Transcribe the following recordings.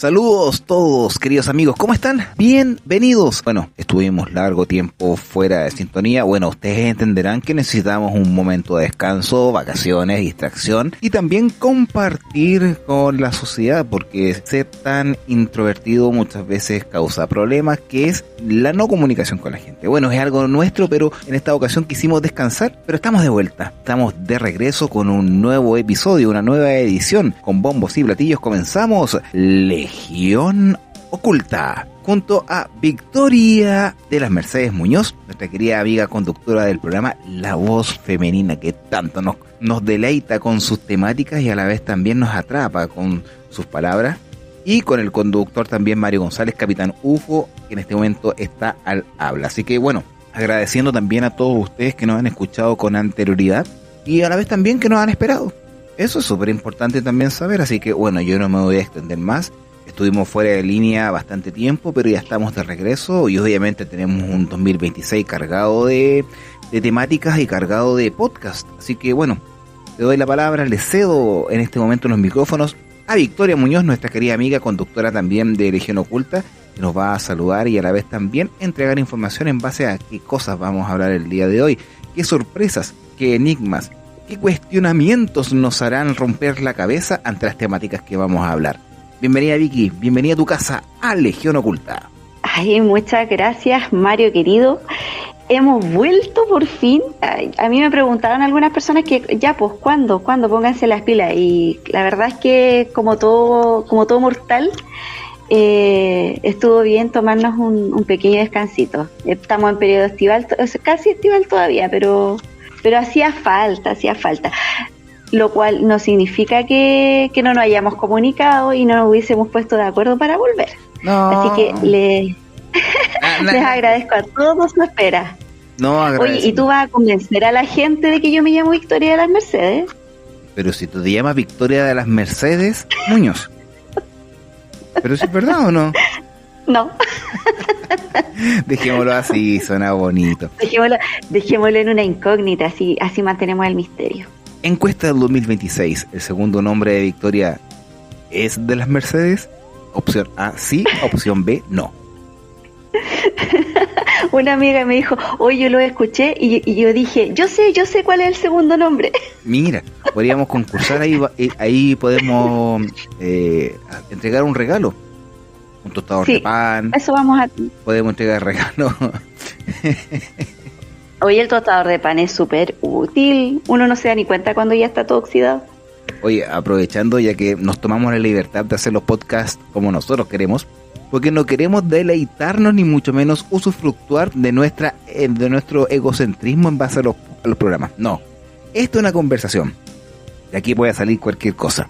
Saludos todos, queridos amigos, ¿cómo están? Bienvenidos. Bueno, estuvimos largo tiempo fuera de sintonía. Bueno, ustedes entenderán que necesitamos un momento de descanso, vacaciones, distracción y también compartir con la sociedad, porque ser tan introvertido muchas veces causa problemas, que es la no comunicación con la gente. Bueno, es algo nuestro, pero en esta ocasión quisimos descansar, pero estamos de vuelta. Estamos de regreso con un nuevo episodio, una nueva edición. Con bombos y platillos comenzamos Legión Oculta, junto a Victoria de las Mercedes Muñoz, nuestra querida amiga conductora del programa, la voz femenina que tanto nos deleita con sus temáticas y a la vez también nos atrapa con sus palabras, y con el conductor también Mario González, Capitán UFO, que en este momento está al habla. Así que bueno, agradeciendo también a todos ustedes que nos han escuchado con anterioridad y a la vez también que nos han esperado. Eso es súper importante también saber, así que bueno, yo no me voy a extender más. Estuvimos fuera de línea bastante tiempo, pero ya estamos de regreso y obviamente tenemos un 2026 cargado de temáticas y cargado de podcast. Así que bueno, le doy la palabra, le cedo en este momento los micrófonos a Victoria Muñoz, nuestra querida amiga, conductora también de Legión Oculta, que nos va a saludar y a la vez también entregar información en base a qué cosas vamos a hablar el día de hoy, qué sorpresas, qué enigmas, qué cuestionamientos nos harán romper la cabeza ante las temáticas que vamos a hablar. Bienvenida Vicky, bienvenida a tu casa, a Legión Oculta. Ay, muchas gracias Mario querido. Hemos vuelto por fin. A mí me preguntaron algunas personas que ya pues, ¿cuándo? Pónganse las pilas. Y la verdad es que como todo mortal, estuvo bien tomarnos un pequeño descansito. Estamos en periodo estival, casi estival todavía, pero hacía falta. Lo cual no significa que no nos hayamos comunicado y no nos hubiésemos puesto de acuerdo para volver. No. Así que les agradezco a todos su espera. Oye, ¿y tú vas a convencer a la gente de que yo me llamo Victoria de las Mercedes? Pero si tú te llamas Victoria de las Mercedes Muñoz. ¿Pero si es verdad o no? No. Dejémoslo así, suena bonito. Dejémoslo en una incógnita, así mantenemos el misterio. Encuesta del 2026, ¿el segundo nombre de Victoria es de las Mercedes? Opción A, sí, opción B, no. Una amiga me dijo, oye, yo lo escuché y yo dije, yo sé cuál es el segundo nombre. Mira, podríamos concursar ahí podemos entregar un regalo. Un tostador de pan. Eso vamos a... Podemos entregar regalo. Oye, el tostador de pan es súper útil. Uno no se da ni cuenta cuando ya está todo oxidado. Oye, aprovechando ya que nos tomamos la libertad de hacer los podcasts como nosotros queremos, porque no queremos deleitarnos ni mucho menos usufructuar de nuestro egocentrismo en base a los programas. No, esto es una conversación. De aquí puede salir cualquier cosa.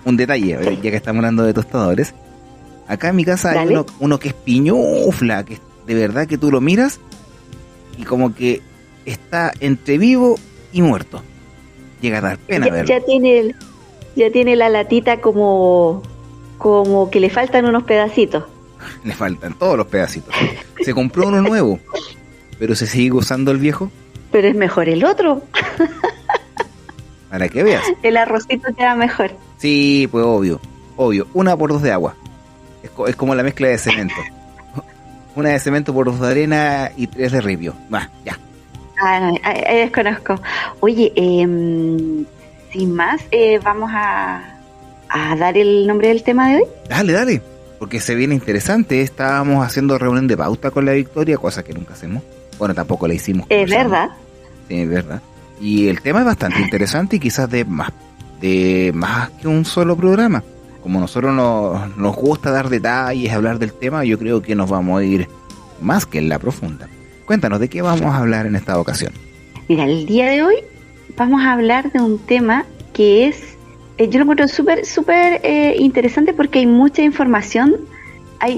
Un detalle, ya que estamos hablando de tostadores. Acá en mi casa hay uno que es piñufla, que de verdad que tú lo miras y como que está entre vivo y muerto. Llega a dar pena verlo. Ya tiene la latita como que le faltan unos pedacitos. Le faltan todos los pedacitos. Se compró uno nuevo, pero se sigue usando el viejo. Pero es mejor el otro. Para que veas. El arrocito queda mejor. Sí, pues obvio. 1 por 2 de agua. Es como la mezcla de cemento. 1 de cemento por 2 de arena y 3 de ripio. Va, ya. No, ahí desconozco. Oye, sin más, vamos a dar el nombre del tema de hoy. Dale, porque se viene interesante. Estábamos haciendo reunión de pauta con la Victoria, cosa que nunca hacemos. Bueno, tampoco la hicimos. Es verdad. Sí, es verdad. Y el tema es bastante interesante y quizás de más que un solo programa. Como nosotros nos gusta dar detalles, hablar del tema, yo creo que nos vamos a ir más que en la profunda. Cuéntanos, ¿de qué vamos a hablar en esta ocasión? Mira, el día de hoy vamos a hablar de un tema que es, yo lo encuentro súper interesante porque hay mucha información.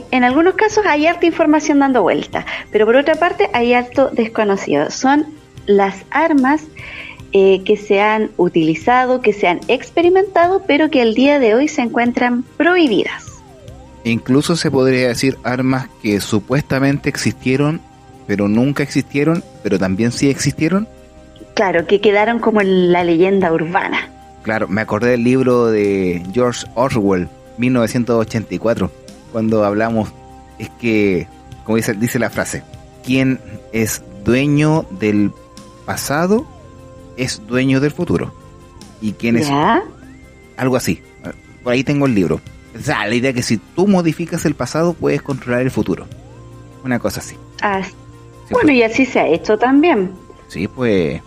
En algunos casos hay harta información dando vuelta, pero por otra parte hay harto desconocido. Son las armas que se han utilizado, que se han experimentado, pero que al día de hoy se encuentran prohibidas. Incluso se podría decir armas que supuestamente existieron, pero nunca existieron, pero también sí existieron. Claro, que quedaron como en la leyenda urbana. Claro, me acordé del libro de George Orwell, 1984, cuando hablamos, es que, como dice la frase, quien es dueño del pasado es dueño del futuro. Y quien es... algo así. Por ahí tengo el libro. O sea, la idea es que si tú modificas el pasado, puedes controlar el futuro. Una cosa así. Sí, bueno, y así se ha hecho también. Sí, pues.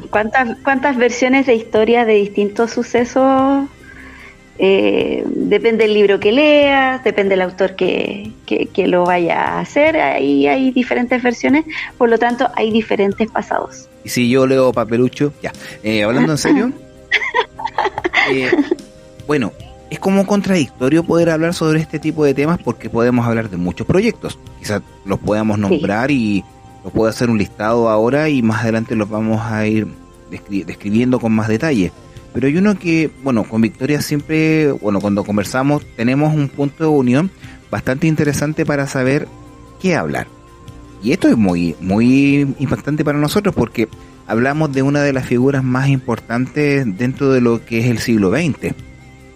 ¿Cuántas versiones de historia de distintos sucesos? Depende del libro que leas, depende del autor que lo vaya a hacer. Ahí hay diferentes versiones, por lo tanto hay diferentes pasados. Y si yo leo Papelucho, ya. Hablando en serio, bueno, es como contradictorio poder hablar sobre este tipo de temas porque podemos hablar de muchos proyectos. Quizás los podamos nombrar y los puedo hacer un listado ahora y más adelante los vamos a ir describiendo con más detalle. Pero hay uno que, bueno, con Victoria siempre, bueno, cuando conversamos tenemos un punto de unión bastante interesante para saber qué hablar. Y esto es muy, muy impactante para nosotros porque hablamos de una de las figuras más importantes dentro de lo que es el siglo XX.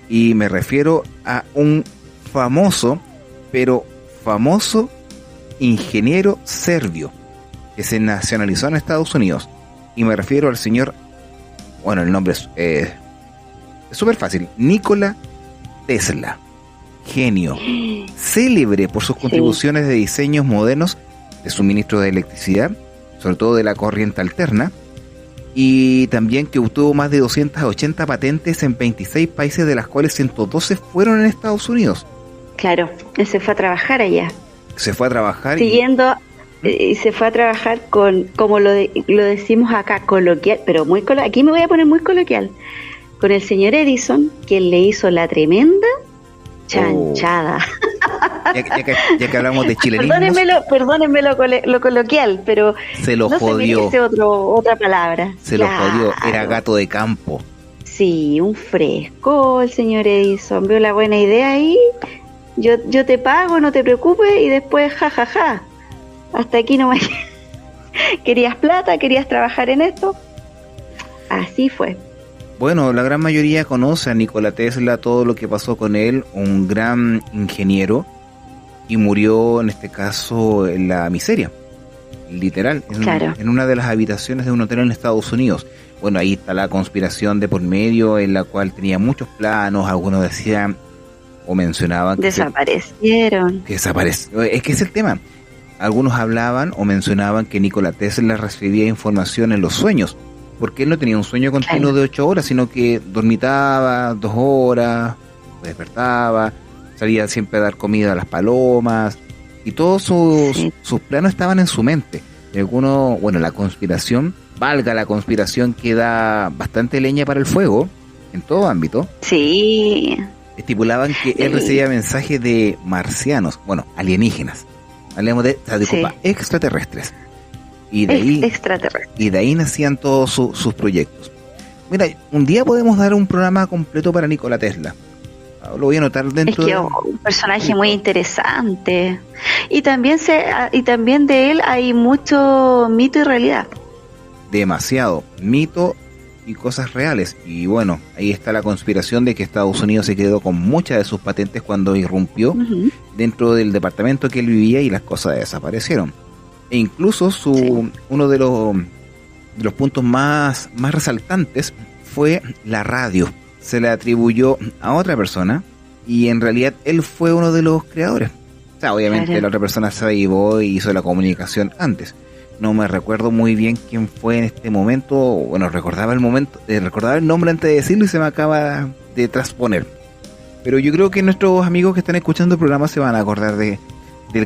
Y me refiero a un famoso ingeniero serbio que se nacionalizó en Estados Unidos. Y me refiero al señor, bueno, el nombre es súper fácil, Nikola Tesla. Genio, célebre por sus contribuciones de diseños modernos de suministro de electricidad, sobre todo de la corriente alterna, y también que obtuvo más de 280 patentes en 26 países, de las cuales 112 fueron en Estados Unidos. Claro, él se fue a trabajar allá. Se fue a trabajar se fue a trabajar con, como lo decimos acá, coloquial, pero aquí me voy a poner muy coloquial, con el señor Edison, quien le hizo la tremenda chanchada. Ya que hablamos de chilenismos, perdónenme lo coloquial, pero se lo jodió. Se otra palabra. Se lo jodió, era gato de campo. Sí, un fresco el señor Edison, veo la buena idea ahí, yo te pago, no te preocupes, y después jajaja, hasta aquí no me... ¿Querías plata? ¿Querías trabajar en esto? Así fue. Bueno, la gran mayoría conoce a Nikola Tesla, todo lo que pasó con él, un gran ingeniero, y murió en este caso en la miseria, literal, en una de las habitaciones de un hotel en Estados Unidos. Bueno, ahí está la conspiración de por medio, en la cual tenía muchos planos, algunos decían o mencionaban que desaparecieron. Es que es el tema. Algunos hablaban o mencionaban que Nikola Tesla recibía información en los sueños, porque él no tenía un sueño continuo de 8 horas, sino que dormitaba 2 horas, despertaba, salía siempre a dar comida a las palomas, y todos sus planos estaban en su mente. Y algunos, bueno, la conspiración, valga la conspiración, que da bastante leña para el fuego, en todo ámbito. Sí. Estipulaban que él recibía mensajes de marcianos, bueno, alienígenas. Hablemos de, extraterrestres. Y de ahí nacían todos sus proyectos. Mira, un día podemos dar un programa completo para Nikola Tesla. Lo voy a anotar dentro. Es que un personaje muy interesante. Y también de él hay mucho mito y realidad. Demasiado mito y cosas reales. Y bueno, ahí está la conspiración de que Estados Unidos se quedó con muchas de sus patentes cuando irrumpió dentro del departamento que él vivía, y las cosas desaparecieron. E incluso uno de los puntos más resaltantes fue la radio. Se le atribuyó a otra persona, y en realidad él fue uno de los creadores. O sea, obviamente la otra persona se llevó y hizo la comunicación antes. No me recuerdo muy bien quién fue en este momento. Bueno, recordaba el nombre antes de decirlo y se me acaba de transponer. Pero yo creo que nuestros amigos que están escuchando el programa se van a acordar del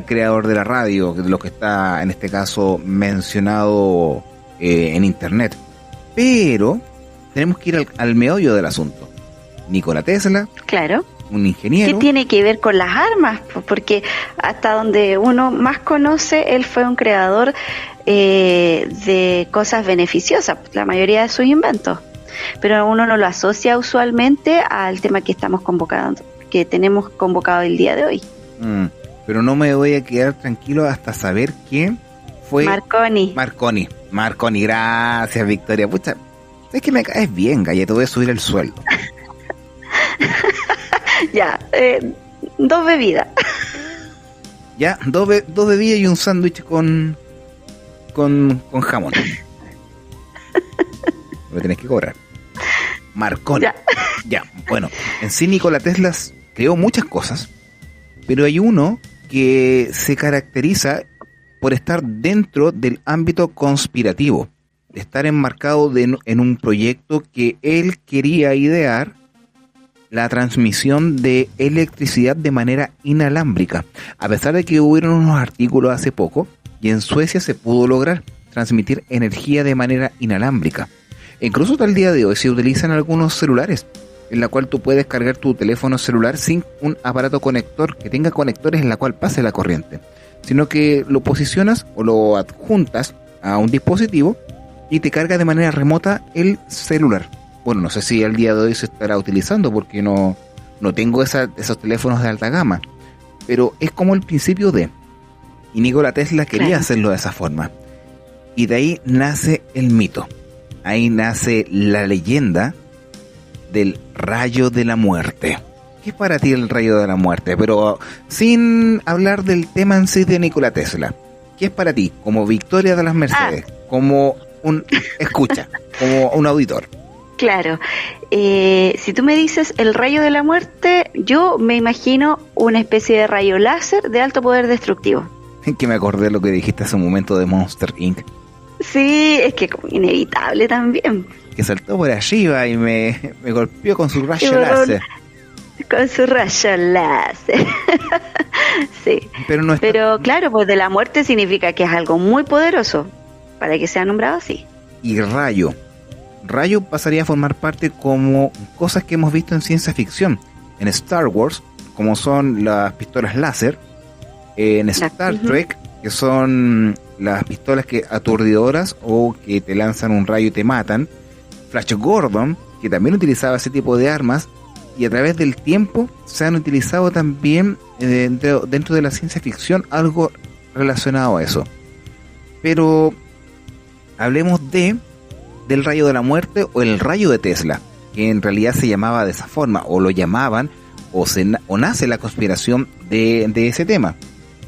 creador de la radio, de lo que está en este caso mencionado en internet. Pero tenemos que ir al meollo del asunto. Nikola Tesla, claro, un ingeniero. ¿Qué tiene que ver con las armas? Porque hasta donde uno más conoce, él fue un creador de cosas beneficiosas, la mayoría de sus inventos, pero uno no lo asocia usualmente al tema que tenemos convocado el día de hoy. Pero no me voy a quedar tranquilo hasta saber quién fue. Marconi, gracias Victoria. Pucha, es que me caes bien, Galleta, voy a subir el sueldo. Ya, 2 bebidas. Ya, dos bebidas y un sándwich con jamón. Lo tenés que cobrar. Marconi. Ya, bueno, en sí Nikola Tesla creó muchas cosas, pero hay uno que se caracteriza por estar dentro del ámbito conspirativo, de estar enmarcado en un proyecto que él quería idear, la transmisión de electricidad de manera inalámbrica, a pesar de que hubieron unos artículos hace poco, y en Suecia se pudo lograr transmitir energía de manera inalámbrica. Incluso hasta el día de hoy se utilizan algunos celulares, en la cual tú puedes cargar tu teléfono celular sin un aparato conector que tenga conectores en la cual pase la corriente, sino que lo posicionas o lo adjuntas a un dispositivo y te carga de manera remota el celular. Bueno, no sé si al día de hoy se estará utilizando porque no tengo esos teléfonos de alta gama, pero es como el principio de... Y Nikola Tesla quería hacerlo de esa forma. Y de ahí nace el mito. Ahí nace la leyenda del rayo de la muerte. ¿Qué es para ti el rayo de la muerte? Pero sin hablar del tema en sí de Nikola Tesla. ¿Qué es para ti como Victoria de las Mercedes? Como un escucha, como un auditor. Claro. Si tú me dices el rayo de la muerte, yo me imagino una especie de rayo láser de alto poder destructivo. Que me acordé de lo que dijiste hace un momento de Monster Inc. Sí, es que como inevitable también. Que saltó por arriba y me golpeó con su rayo láser. Con su rayo láser. Sí. Pero claro, pues de la muerte significa que es algo muy poderoso para que sea nombrado así. Y rayo. Rayo pasaría a formar parte como cosas que hemos visto en ciencia ficción. En Star Wars, como son las pistolas láser. En Star Trek, que son las pistolas que aturdidoras o que te lanzan un rayo y te matan. Flash Gordon, que también utilizaba ese tipo de armas, y a través del tiempo se han utilizado también dentro de la ciencia ficción algo relacionado a eso. Pero hablemos del rayo de la muerte o el rayo de Tesla, que en realidad se llamaba de esa forma, o lo llamaban, o nace la conspiración de ese tema,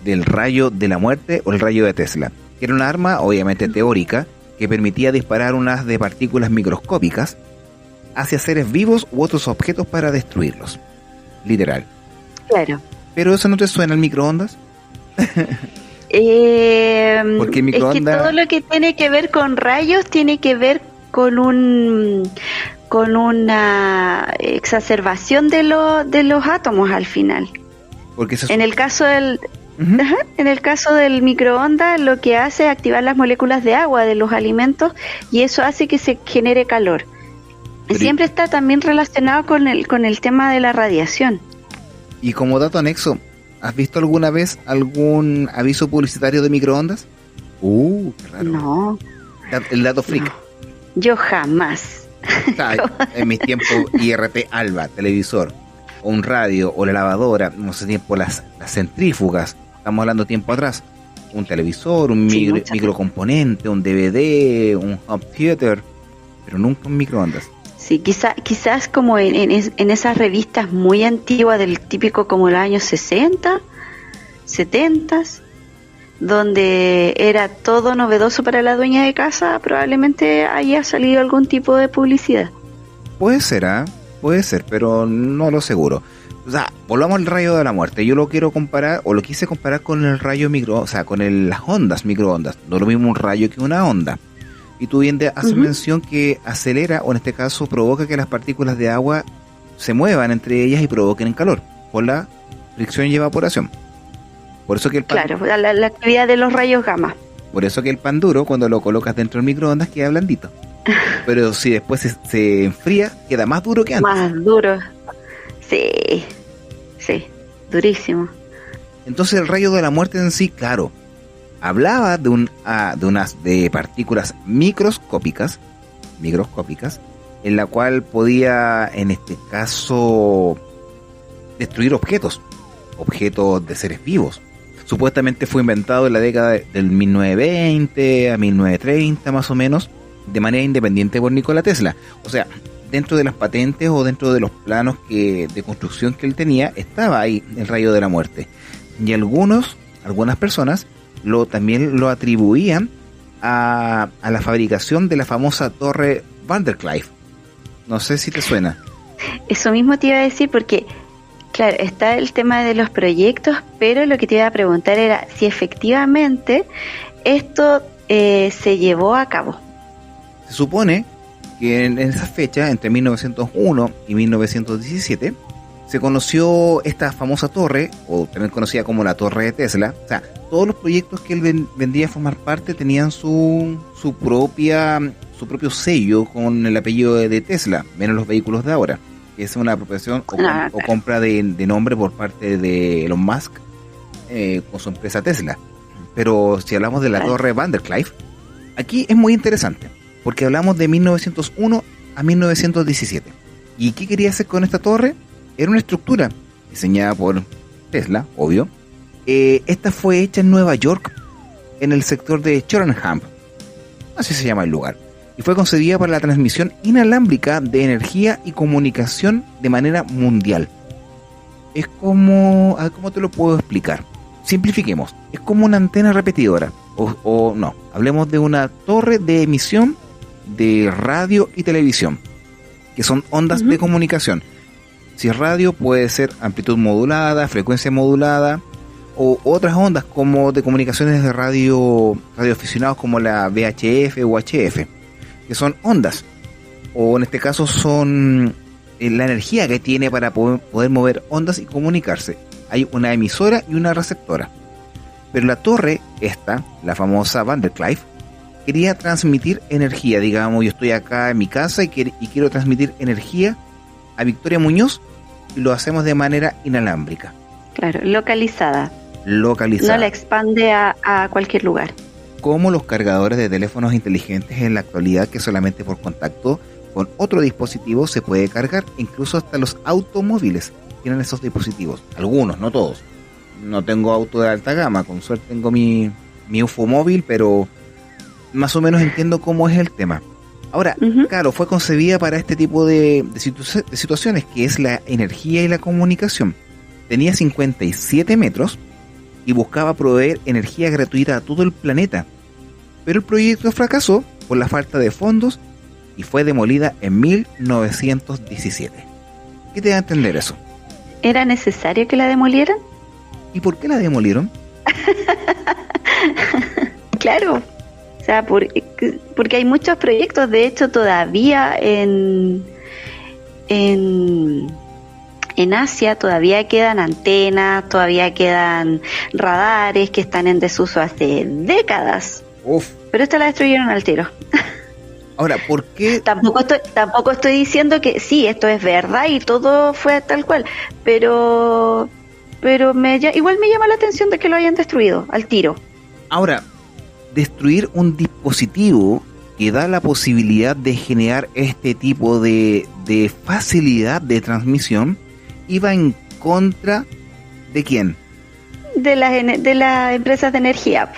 del rayo de la muerte o el rayo de Tesla, que era un arma obviamente teórica que permitía disparar unas de partículas microscópicas hacia seres vivos u otros objetos para destruirlos. Literal. Claro. ¿Pero eso no te suena al microondas? Porque microondas... Es que todo lo que tiene que ver con rayos tiene que ver con una exacerbación de los átomos al final. Porque en el caso del en el caso del microondas, lo que hace es activar las moléculas de agua de los alimentos y eso hace que se genere calor. Siempre está también relacionado con el tema de la radiación. Y como dato anexo, ¿has visto alguna vez algún aviso publicitario de microondas? Qué raro. No. El dato freak. No. Yo jamás. En mis tiempos, IRT Alba, televisor, o un radio, o la lavadora, no sé, tiempo las centrífugas, estamos hablando tiempo atrás, un televisor, un microcomponente, un DVD, un home theater, pero nunca un microondas. Sí, quizás como en esas revistas muy antiguas del típico como los años 60, 70, donde era todo novedoso para la dueña de casa, probablemente haya salido algún tipo de publicidad. Puede ser, puede ser, pero no lo seguro. O sea, volvamos al rayo de la muerte. Yo lo quiero comparar, o lo quise comparar con el rayo o sea, con las ondas microondas. No es lo mismo un rayo que una onda. Y tú bien haces mención que acelera, o en este caso provoca que las partículas de agua se muevan entre ellas y provoquen calor, por la fricción y evaporación. Por eso que el pan, claro, la actividad de los rayos gamma. Por eso que el pan duro, cuando lo colocas dentro del microondas, queda blandito. Pero si después se enfría, queda más duro que antes. Más duro. Sí, durísimo. Entonces el rayo de la muerte en sí, claro, hablaba de unas partículas microscópicas, en la cual podía, en este caso, destruir objetos de seres vivos. Supuestamente fue inventado en la década del 1920 a 1930 más o menos, de manera independiente por Nikola Tesla. O sea, dentro de las patentes o dentro de los planos de construcción que él tenía, estaba ahí el rayo de la muerte. Y algunas personas también lo atribuían a la fabricación de la famosa torre Vanderclife. No sé si te suena. Eso mismo te iba a decir porque, claro, está el tema de los proyectos, pero lo que te iba a preguntar era si efectivamente esto se llevó a cabo. Se supone que en esa fecha, entre 1901 y 1917, se conoció esta famosa torre, o también conocida como la Torre de Tesla. O sea, todos los proyectos que él vendría a formar parte tenían su propio sello con el apellido de Tesla, menos los vehículos de ahora, que es una apropiación o compra de nombre por parte de Elon Musk con su empresa Tesla. Pero si hablamos de la Torre Vanderclife, aquí es muy interesante, porque hablamos de 1901 a 1917. ¿Y qué quería hacer con esta torre? Era una estructura diseñada por Tesla, obvio. Esta fue hecha en Nueva York, en el sector de Cheltenham, así se llama el lugar, y fue concebida para la transmisión inalámbrica de energía y comunicación de manera mundial. Es como... ¿Cómo te lo puedo explicar? Simplifiquemos. Es como una antena repetidora. O no, hablemos de una torre de emisión de radio y televisión, que son ondas de comunicación. Si es radio, puede ser amplitud modulada, frecuencia modulada, o otras ondas como de comunicaciones de radioaficionados como la VHF o UHF, que son ondas, o en este caso son la energía que tiene para poder mover ondas y comunicarse. Hay una emisora y una receptora. Pero la torre esta, la famosa Vanderclife, quería transmitir energía. Digamos, yo estoy acá en mi casa y quiero transmitir energía a Victoria Muñoz, y lo hacemos de manera inalámbrica. Claro, localizada. No la expande a cualquier lugar. Como los cargadores de teléfonos inteligentes en la actualidad, que solamente por contacto con otro dispositivo se puede cargar. Incluso hasta los automóviles tienen esos dispositivos. Algunos, no todos. No tengo auto de alta gama, con suerte tengo mi UFO móvil, pero más o menos entiendo cómo es el tema. Ahora, claro, fue concebida para este tipo de situaciones, que es la energía y la comunicación. Tenía 57 metros y buscaba proveer energía gratuita a todo el planeta. Pero el proyecto fracasó por la falta de fondos y fue demolida en 1917. ¿Qué te da a entender eso? ¿Era necesario que la demolieran? ¿Y por qué la demolieron? Claro, o sea, porque hay muchos proyectos. De hecho, todavía en Asia todavía quedan antenas, todavía quedan radares que están en desuso hace décadas. Uf. Pero esta la destruyeron al tiro. Ahora, ¿por qué? Tampoco estoy diciendo que sí, esto es verdad y todo fue tal cual, pero igual me llama la atención de que lo hayan destruido al tiro. Ahora, destruir un dispositivo que da la posibilidad de generar este tipo de facilidad de transmisión iba en contra ¿de quién? De las empresas de energía.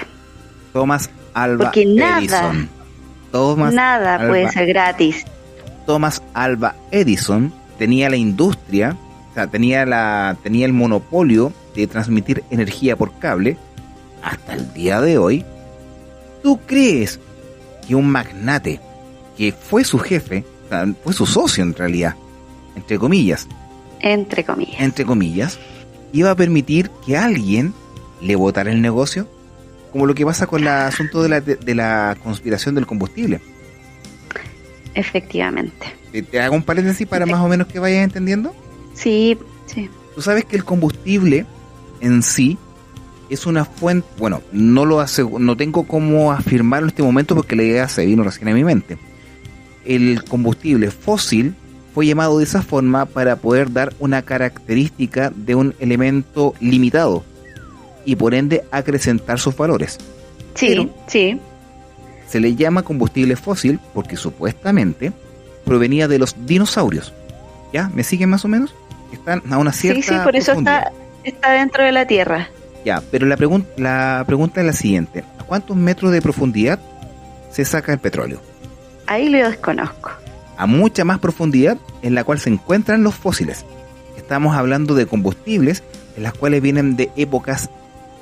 Thomas Alva Edison. Nada puede ser gratis. Thomas Alva Edison tenía la industria, o sea, tenía el monopolio de transmitir energía por cable hasta el día de hoy. ¿Tú crees que un magnate que fue su jefe, o sea, fue su socio en realidad, entre comillas, iba a permitir que alguien le botara el negocio? Como lo que pasa con el asunto de la conspiración del combustible. Efectivamente. ¿Te hago un paréntesis para más o menos que vayas entendiendo? Sí. Tú sabes que el combustible en sí es una fuente, bueno, no tengo cómo afirmarlo en este momento porque la idea se vino recién a mi mente. El combustible fósil fue llamado de esa forma para poder dar una característica de un elemento limitado y por ende acrecentar sus valores. Sí. Se le llama combustible fósil porque supuestamente provenía de los dinosaurios. ¿Ya? ¿Me siguen más o menos? Están a una cierta Sí, por eso está dentro de la Tierra. Ya, pero la pregunta es la siguiente. ¿A cuántos metros de profundidad se saca el petróleo? Ahí lo desconozco. a mucha más profundidad en la cual se encuentran los fósiles. Estamos hablando de combustibles en las cuales vienen de épocas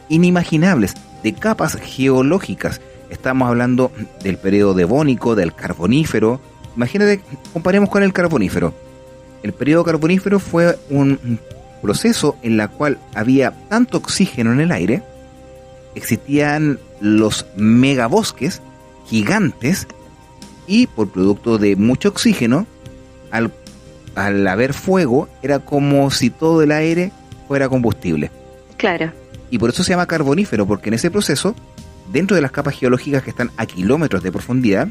inimaginables, de capas geológicas. Estamos hablando del periodo devónico, del carbonífero. Imagínate, comparemos con el carbonífero. El periodo carbonífero fue un proceso en la cual había tanto oxígeno en el aire, existían los megabosques gigantes, y por producto de mucho oxígeno, al haber fuego, era como si todo el aire fuera combustible. Claro. Y por eso se llama carbonífero, porque en ese proceso, dentro de las capas geológicas que están a kilómetros de profundidad,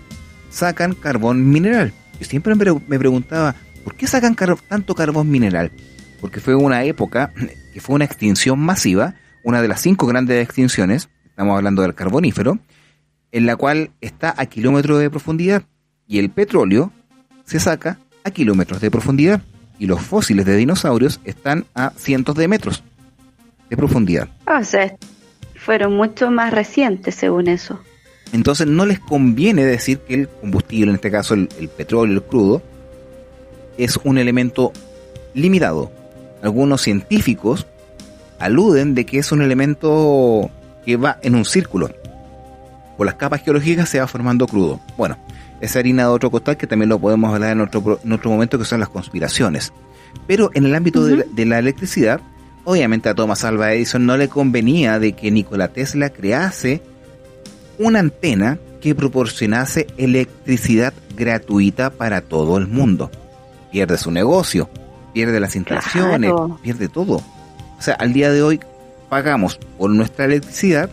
sacan carbón mineral. Yo siempre me preguntaba, ¿por qué sacan tanto carbón mineral? Porque fue una época que fue una extinción masiva, una de las 5 grandes extinciones, estamos hablando del carbonífero, en la cual está a kilómetros de profundidad, y el petróleo se saca a kilómetros de profundidad, y los fósiles de dinosaurios están a cientos de metros de profundidad. O sea, fueron mucho más recientes según eso. Entonces no les conviene decir que el combustible, en este caso el petróleo, el crudo, es un elemento limitado. Algunos científicos aluden de que es un elemento que va en un círculo. Por las capas geológicas se va formando crudo. Bueno, esa harina de otro costal que también lo podemos hablar en otro momento, que son las conspiraciones. Pero en el ámbito de la electricidad, obviamente a Thomas Alva Edison no le convenía de que Nikola Tesla crease una antena que proporcionase electricidad gratuita para todo el mundo. Pierde su negocio, pierde las instalaciones, pierde todo. O sea, al día de hoy pagamos por nuestra electricidad,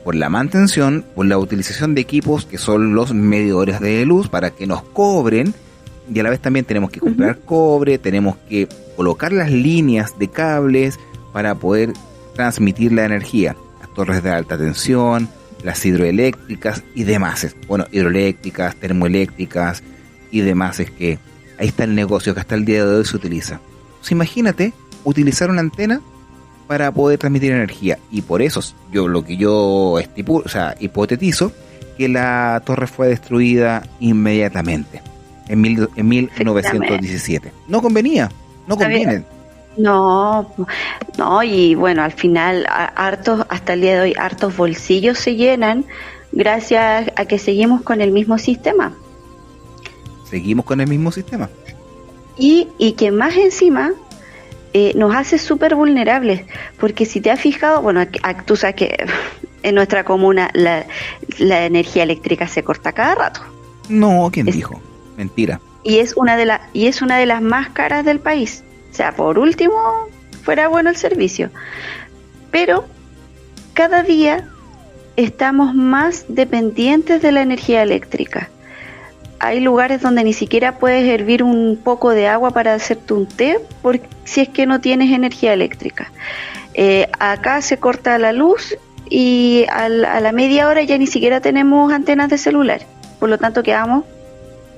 por la mantención, por la utilización de equipos que son los medidores de luz para que nos cobren, y a la vez también tenemos que comprar cobre, tenemos que colocar las líneas de cables para poder transmitir la energía, las torres de alta tensión, las hidroeléctricas y demás. Bueno, hidroeléctricas, termoeléctricas y demás, es que ahí está el negocio que hasta el día de hoy se utiliza. Entonces, imagínate utilizar una antena para poder transmitir energía, y por eso yo hipotetizo que la torre fue destruida inmediatamente en 1917. No conviene. No, y bueno, al final hasta el día de hoy hartos bolsillos se llenan gracias a que seguimos con el mismo sistema. Y que más encima nos hace súper vulnerables, porque si te has fijado, bueno, tú sabes que en nuestra comuna la energía eléctrica se corta cada rato. No, ¿quién dijo? Mentira. Y es una de las más caras del país. O sea, por último, fuera bueno el servicio. Pero cada día estamos más dependientes de la energía eléctrica. Hay lugares donde ni siquiera puedes hervir un poco de agua para hacerte un té si es que no tienes energía eléctrica. Acá se corta la luz y a la media hora ya ni siquiera tenemos antenas de celular. Por lo tanto quedamos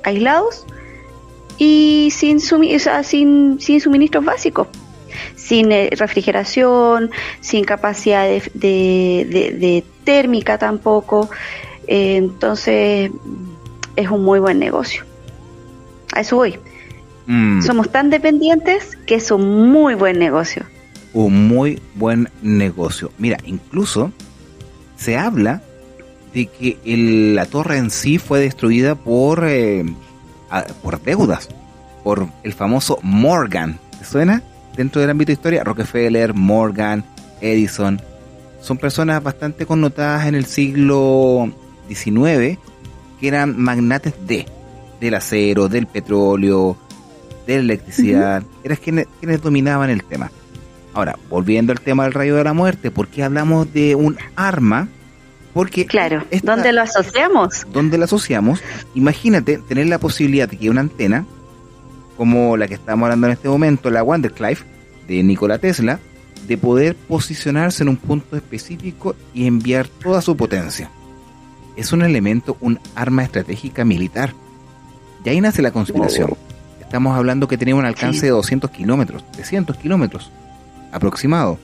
aislados y sin suministros básicos, sin refrigeración, sin capacidad de térmica tampoco. Entonces es un muy buen negocio. A eso voy. Somos tan dependientes que es un muy buen negocio. Un muy buen negocio. Mira, incluso se habla de que la torre en sí fue destruida por deudas, por el famoso Morgan. ¿Te suena? Dentro del ámbito de historia, Rockefeller, Morgan, Edison, son personas bastante connotadas en el siglo XIX, que eran magnates del acero, del petróleo, de la electricidad. Eran quienes dominaban el tema. Ahora, volviendo al tema del rayo de la muerte, ¿por qué hablamos de un arma? Porque claro, ¿dónde lo asociamos? ¿Dónde lo asociamos? Imagínate tener la posibilidad de que una antena, como la que estamos hablando en este momento, la Vanderclive, de Nikola Tesla, de poder posicionarse en un punto específico y enviar toda su potencia. Es un elemento, un arma estratégica militar. Y ahí nace la conspiración. Estamos hablando que tenía un alcance de 200 kilómetros, 300 kilómetros aproximado,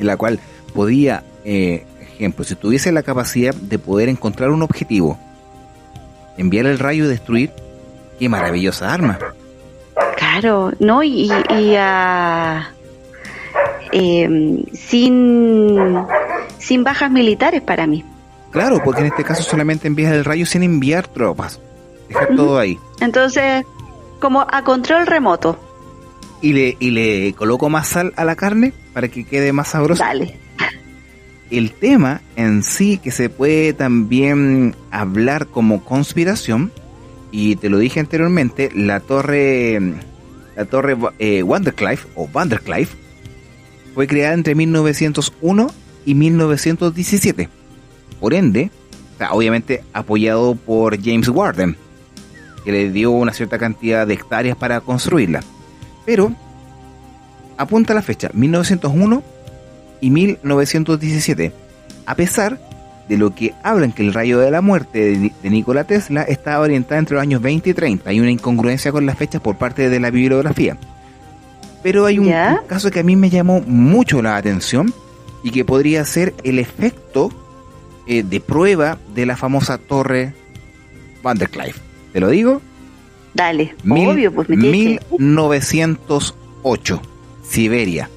en la cual podía, ejemplo, si tuviese la capacidad de poder encontrar un objetivo, enviar el rayo y destruir, Qué maravillosa arma. Claro, ¿no? Sin bajas militares para mí. Claro, porque en este caso solamente envías el rayo sin enviar tropas. Dejar todo ahí. Entonces, como a control remoto. Y le coloco más sal a la carne para que quede más sabrosa. Dale. El tema en sí que se puede también hablar como conspiración, y te lo dije anteriormente, la torre Vanderclive fue creada entre 1901 y 1917. Por ende, o sea, obviamente apoyado por James Warden, que le dio una cierta cantidad de hectáreas para construirla. Pero apunta la fecha, 1901 y 1917, a pesar de lo que hablan que el rayo de la muerte de Nikola Tesla estaba orientada entre los años 20 y 30. Hay una incongruencia con las fechas por parte de la bibliografía. Pero hay un caso que a mí me llamó mucho la atención y que podría ser el efecto de prueba de la famosa torre Vanderclive. ¿Te lo digo? Dale, obvio, pues me 1908, Siberia,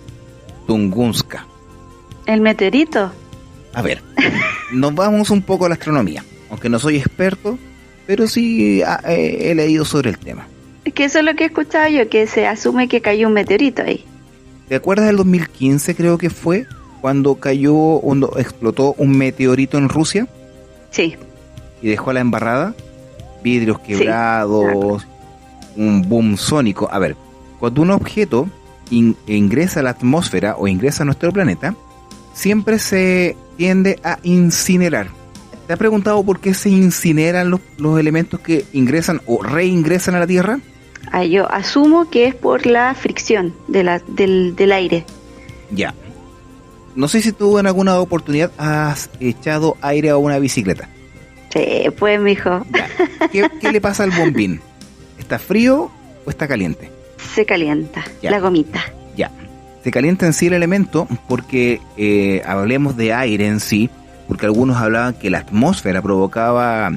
Tunguska. ¿El meteorito? A ver, nos vamos un poco a la astronomía, aunque no soy experto, pero sí he leído sobre el tema. Es que eso es lo que he escuchado yo, que se asume que cayó un meteorito ahí. ¿Te acuerdas del 2015, creo que fue, cuando explotó un meteorito en Rusia? Sí. Y dejó la embarrada, vidrios quebrados, un boom sónico. A ver, cuando un objeto ingresa a la atmósfera o ingresa a nuestro planeta, siempre se tiende a incinerar. ¿Te has preguntado por qué se incineran los elementos que ingresan o reingresan a la Tierra? Yo asumo que es por la fricción del aire. Ya. No sé si tú en alguna oportunidad has echado aire a una bicicleta. Sí, pues, mijo. ¿Qué le pasa al bombín? ¿Está frío o está caliente? Se calienta, la gomita. Ya. Se calienta en sí el elemento porque hablemos de aire en sí, porque algunos hablaban que la atmósfera provocaba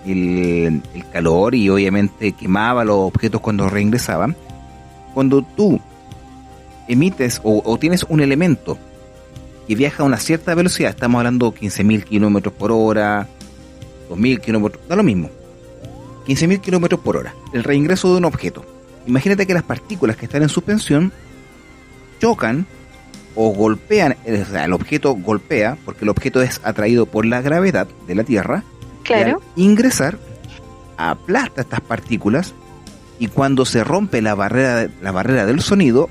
el calor y obviamente quemaba los objetos cuando reingresaban. Cuando tú emites o tienes un elemento que viaja a una cierta velocidad, estamos hablando de 15.000 kilómetros por hora, 2.000 kilómetros, da lo mismo, 15.000 kilómetros por hora, el reingreso de un objeto. Imagínate que las partículas que están en suspensión chocan o golpean, o sea, el objeto golpea, porque el objeto es atraído por la gravedad de la Tierra. Claro. Y al ingresar, aplasta estas partículas, y cuando se rompe la barrera del sonido,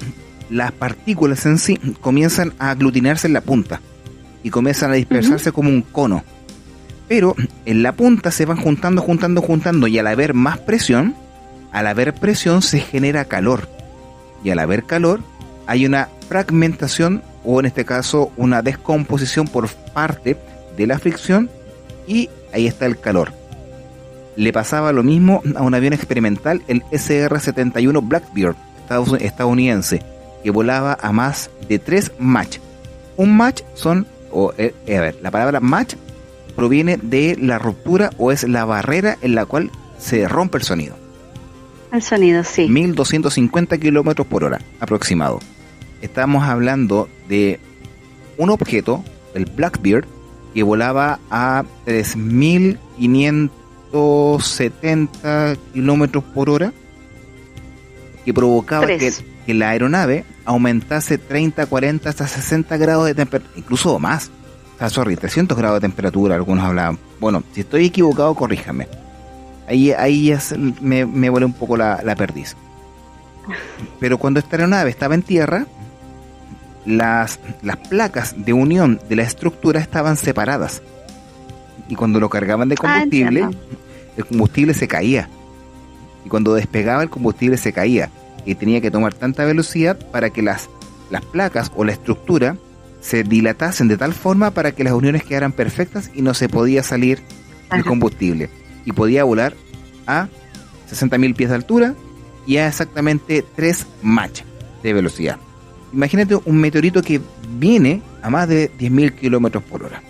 las partículas en sí comienzan a aglutinarse en la punta y comienzan a dispersarse como un cono. Pero en la punta se van juntando, y al haber más presión, se genera calor. Y al haber calor, hay una fragmentación, o en este caso una descomposición por parte de la fricción, y ahí está el calor. Le pasaba lo mismo a un avión experimental, el SR-71 Blackbird estadounidense, que volaba a más de 3 Mach. Un Mach la palabra Mach proviene de la ruptura, o es la barrera en la cual se rompe el sonido. El sonido, sí. 1.250 kilómetros por hora aproximado. Estamos hablando de un objeto, el Blackbird, que volaba a 3.570 kilómetros por hora, que provocaba que la aeronave aumentase 30, 40, hasta 60 grados de temperatura, incluso más. O sea, 300 grados de temperatura, algunos hablaban. Bueno, si estoy equivocado, corríjame. Ahí ya me vuelve un poco la perdiz. Pero cuando esta aeronave estaba en tierra, las placas de unión de la estructura estaban separadas. Y cuando lo cargaban de combustible, el combustible se caía. Y cuando despegaba, el combustible se caía. Y tenía que tomar tanta velocidad para que las placas o la estructura se dilatasen de tal forma para que las uniones quedaran perfectas y no se podía salir el combustible. Y podía volar a 60.000 pies de altura y a exactamente 3 Mach de velocidad. Imagínate un meteorito que viene a más de 10.000 kilómetros por hora.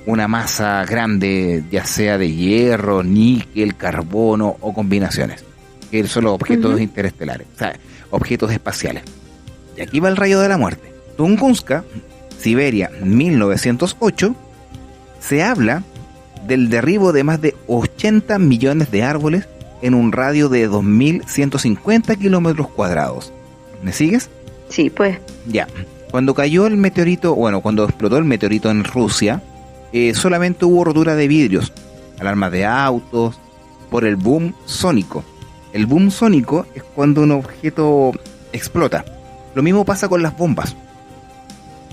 Una masa grande, ya sea de hierro, níquel, carbono o combinaciones. que son los objetos interestelares, o sea, objetos espaciales. Y aquí va el rayo de la muerte. Tunguska, Siberia, 1908, se habla del derribo de más de 80 millones de árboles en un radio de 2.150 kilómetros cuadrados. ¿Me sigues? Sí, pues. Ya. Cuando cayó el meteorito, cuando explotó el meteorito en Rusia, solamente hubo rotura de vidrios, alarmas de autos, por el boom sónico. El boom sónico es cuando un objeto explota. Lo mismo pasa con las bombas.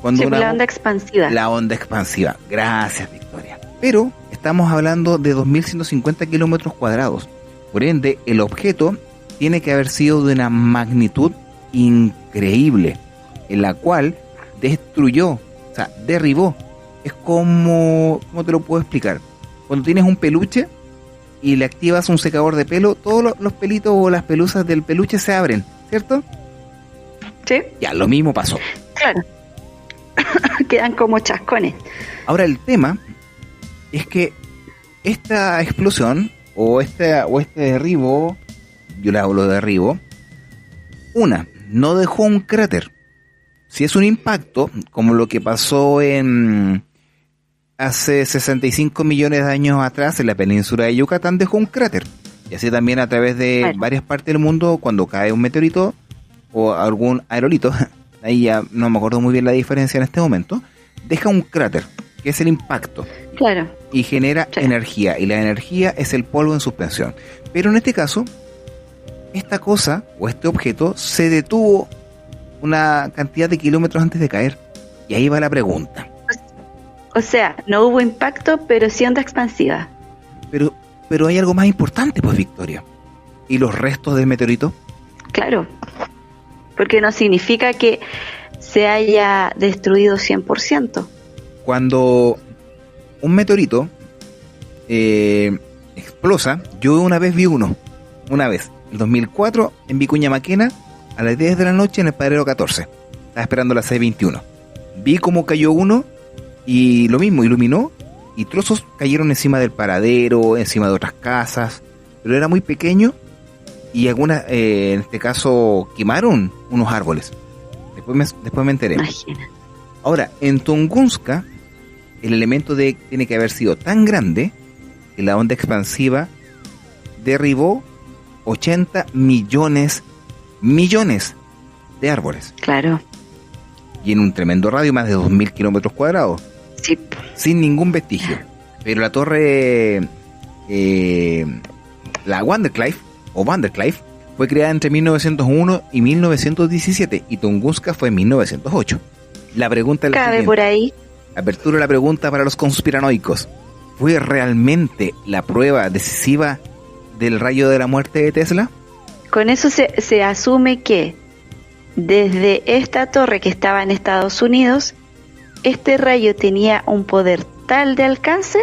Cuando la onda expansiva. La onda expansiva. Gracias, Victoria. Pero estamos hablando de 2.150 kilómetros cuadrados. Por ende, el objeto tiene que haber sido de una magnitud increíble, en la cual destruyó, o sea, derribó. Es como, ¿cómo te lo puedo explicar? Cuando tienes un peluche y le activas un secador de pelo, todos los pelitos o las pelusas del peluche se abren, ¿cierto? Sí. Ya, lo mismo pasó. Claro. Quedan como chascones. Ahora el tema es que esta explosión o este derribo, yo le hablo de derribo, no dejó un cráter. Si es un impacto, como lo que pasó hace 65 millones de años atrás en la península de Yucatán, dejó un cráter. Y así también a través de varias partes del mundo, cuando cae un meteorito o algún aerolito, ahí ya no me acuerdo muy bien la diferencia en este momento, deja un cráter, que es el impacto. Claro. Y genera energía, y la energía es el polvo en suspensión. Pero en este caso, esta cosa o este objeto se detuvo una cantidad de kilómetros antes de caer. Y ahí va la pregunta. O sea, no hubo impacto, pero sí onda expansiva. Pero hay algo más importante, pues, Victoria. ¿Y los restos del meteorito? Claro, porque no significa que se haya destruido 100%. Cuando un meteorito explosa, yo una vez vi el 2004 en Vicuña Maquena, a las 10 de la noche en el Paradero 14. Estaba esperando la C21. Vi cómo cayó uno y lo mismo, iluminó y trozos cayeron encima del paradero, encima de otras casas, pero era muy pequeño y algunas, en este caso, quemaron unos árboles. Después me enteré. Imagina. Ahora, en Tunguska, el elemento tiene que haber sido tan grande que la onda expansiva derribó 80 millones de árboles. Claro. Y en un tremendo radio, más de 2.000 kilómetros cuadrados. Sí. Sin ningún vestigio. Pero la torre, la Vanderclife, fue creada entre 1901 y 1917, y Tunguska fue en 1908. La pregunta es la siguiente. Por ahí. Apertura la pregunta para los conspiranoicos. ¿Fue realmente la prueba decisiva del rayo de la muerte de Tesla? Con eso se asume que desde esta torre que estaba en Estados Unidos, este rayo tenía un poder tal de alcance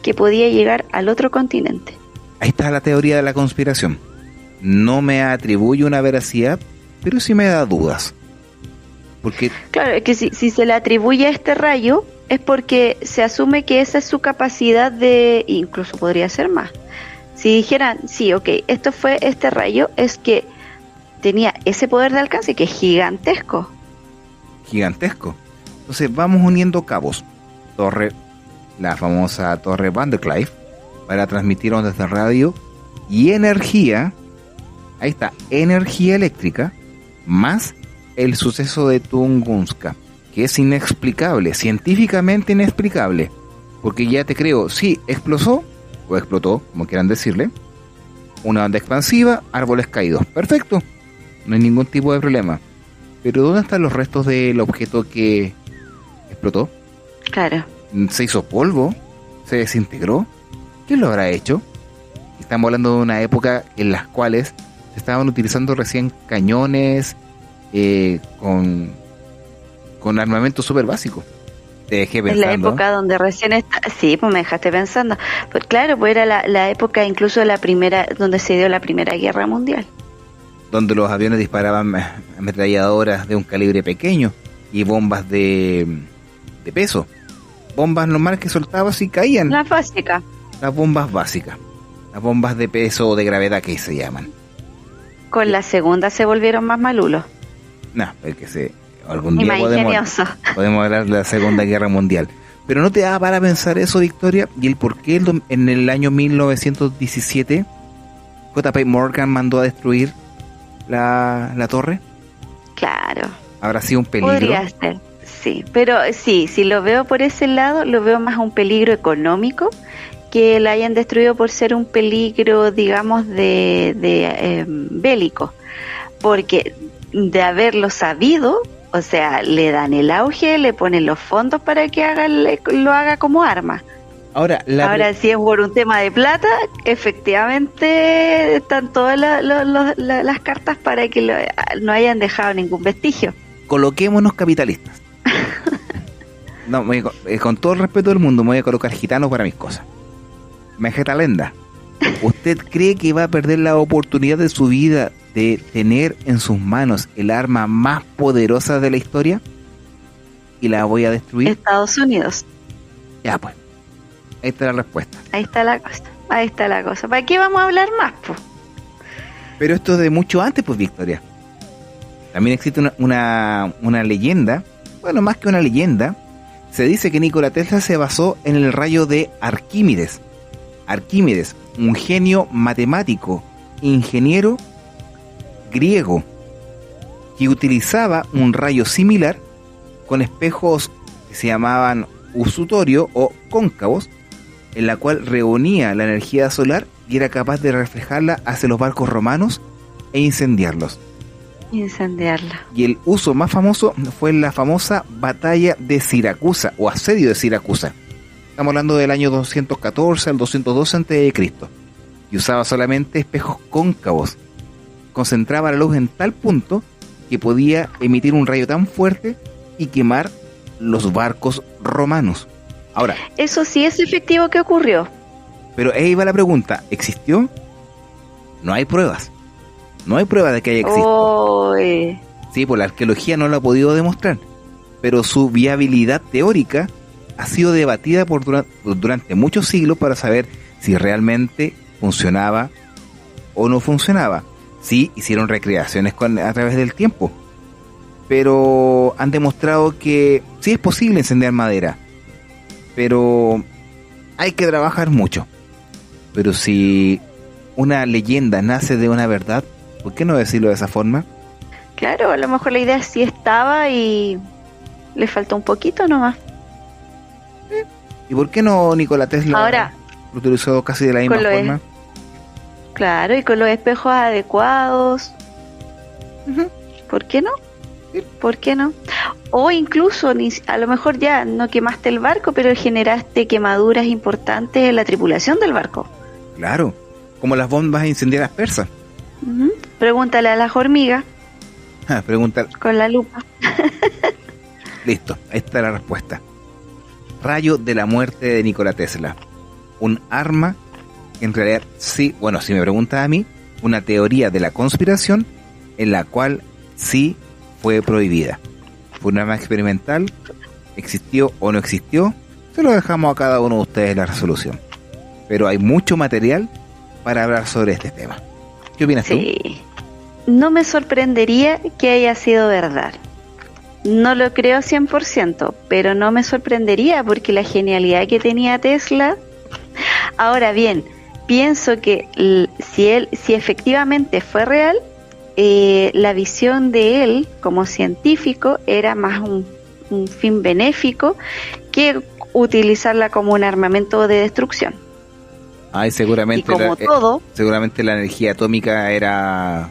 que podía llegar al otro continente. Ahí está la teoría de la conspiración. No me atribuye una veracidad, pero sí me da dudas. Porque claro, es que si se le atribuye a este rayo, es porque se asume que esa es su capacidad de, incluso podría ser más. Si dijeran, sí, ok, esto fue este rayo, es que tenía ese poder de alcance que es gigantesco. Gigantesco. Entonces vamos uniendo cabos. La famosa torre Vanderclife, para transmitir ondas de radio y energía. Ahí está, energía eléctrica, más el suceso de Tunguska, que es inexplicable, científicamente inexplicable. Porque ya te creo, sí, explotó, como quieran decirle, una onda expansiva, árboles caídos, perfecto, no hay ningún tipo de problema. Pero ¿dónde están los restos del objeto que explotó? Claro. ¿Se hizo polvo? ¿Se desintegró? ¿Quién lo habrá hecho? Estamos hablando de una época en las cuales se estaban utilizando recién cañones con armamento súper básico. Te dejé pensando. En la época donde recién sí, pues me dejaste pensando. Pues claro, pues era la época incluso de la primera, donde se dio la Primera Guerra Mundial. Donde los aviones disparaban ametralladoras de un calibre pequeño y bombas de peso. Bombas normales que soltabas y caían. Las básicas. Las bombas básicas. Las bombas de peso o de gravedad que se llaman. Con la segunda se volvieron más malulos. No, es que algún Y día más ingeniosos. podemos hablar de la Segunda Guerra Mundial. Pero ¿no te da para pensar eso, Victoria? ¿Y el por qué en el año 1917 J.P. Morgan mandó a destruir la torre? Claro. ¿Habrá sido un peligro? Podría ser, sí. Pero sí, si lo veo por ese lado, lo veo más un peligro económico, que la hayan destruido por ser un peligro, digamos, de bélico. Porque de haberlo sabido, o sea, le dan el auge, le ponen los fondos para que lo haga como arma. Ahora Si es por un tema de plata, efectivamente están todas las cartas para que no hayan dejado ningún vestigio. Coloquémonos capitalistas. No, con todo el respeto del mundo, me voy a colocar gitanos para mis cosas. Mejetalenda, ¿usted cree que va a perder la oportunidad de su vida de tener en sus manos el arma más poderosa de la historia? ¿Y la voy a destruir? Estados Unidos. Ya, pues. Ahí está la respuesta. Ahí está la cosa. ¿Para qué vamos a hablar más, pues? Pero esto es de mucho antes, pues, Victoria. También existe una leyenda, bueno, más que una leyenda, se dice que Nikola Tesla se basó en el rayo de Arquímedes. Arquímedes, un genio matemático, ingeniero griego, que utilizaba un rayo similar con espejos que se llamaban usutorio o cóncavos, en la cual reunía la energía solar y era capaz de reflejarla hacia los barcos romanos e incendiarlos. Y el uso más famoso fue la famosa batalla de Siracusa o asedio de Siracusa. Estamos hablando del año 214 al 212 a.C. Y usaba solamente espejos cóncavos. Concentraba la luz en tal punto que podía emitir un rayo tan fuerte y quemar los barcos romanos. Ahora, eso sí es efectivo que ocurrió. Pero ahí va la pregunta, ¿existió? No hay pruebas. No hay pruebas de que haya existido. Sí, pues la arqueología no lo ha podido demostrar. Pero su viabilidad teórica ha sido debatida durante muchos siglos para saber si realmente funcionaba o no funcionaba. Sí, hicieron recreaciones a través del tiempo, pero han demostrado que sí es posible encender madera, pero hay que trabajar mucho. Pero si una leyenda nace de una verdad, ¿por qué no decirlo de esa forma? Claro, a lo mejor la idea sí estaba y le faltó un poquito nomás. ¿Y por qué no Nikola Tesla ahora lo utilizó casi de la misma forma? Claro, y con los espejos adecuados. Uh-huh. ¿Por qué no? Sí. ¿Por qué no? O incluso, a lo mejor ya no quemaste el barco, pero generaste quemaduras importantes en la tripulación del barco. Claro, como las bombas incendiarias persas. Uh-huh. Pregúntale a las hormigas. Pregúntale. Con la lupa. Listo, ahí está la respuesta. Rayo de la muerte de Nikola Tesla. Un arma que en realidad sí, bueno, si me preguntas a mí, una teoría de la conspiración en la cual sí fue prohibida. Fue un arma experimental, existió o no existió, se lo dejamos a cada uno de ustedes la resolución. Pero hay mucho material para hablar sobre este tema. ¿Qué opinas tú? Sí, no me sorprendería que haya sido verdad. No lo creo 100%, pero no me sorprendería porque la genialidad que tenía Tesla. Ahora bien, pienso que si efectivamente fue real, la visión de él como científico era más un fin benéfico que utilizarla como un armamento de destrucción. Ay, seguramente. Y como todo, seguramente la energía atómica era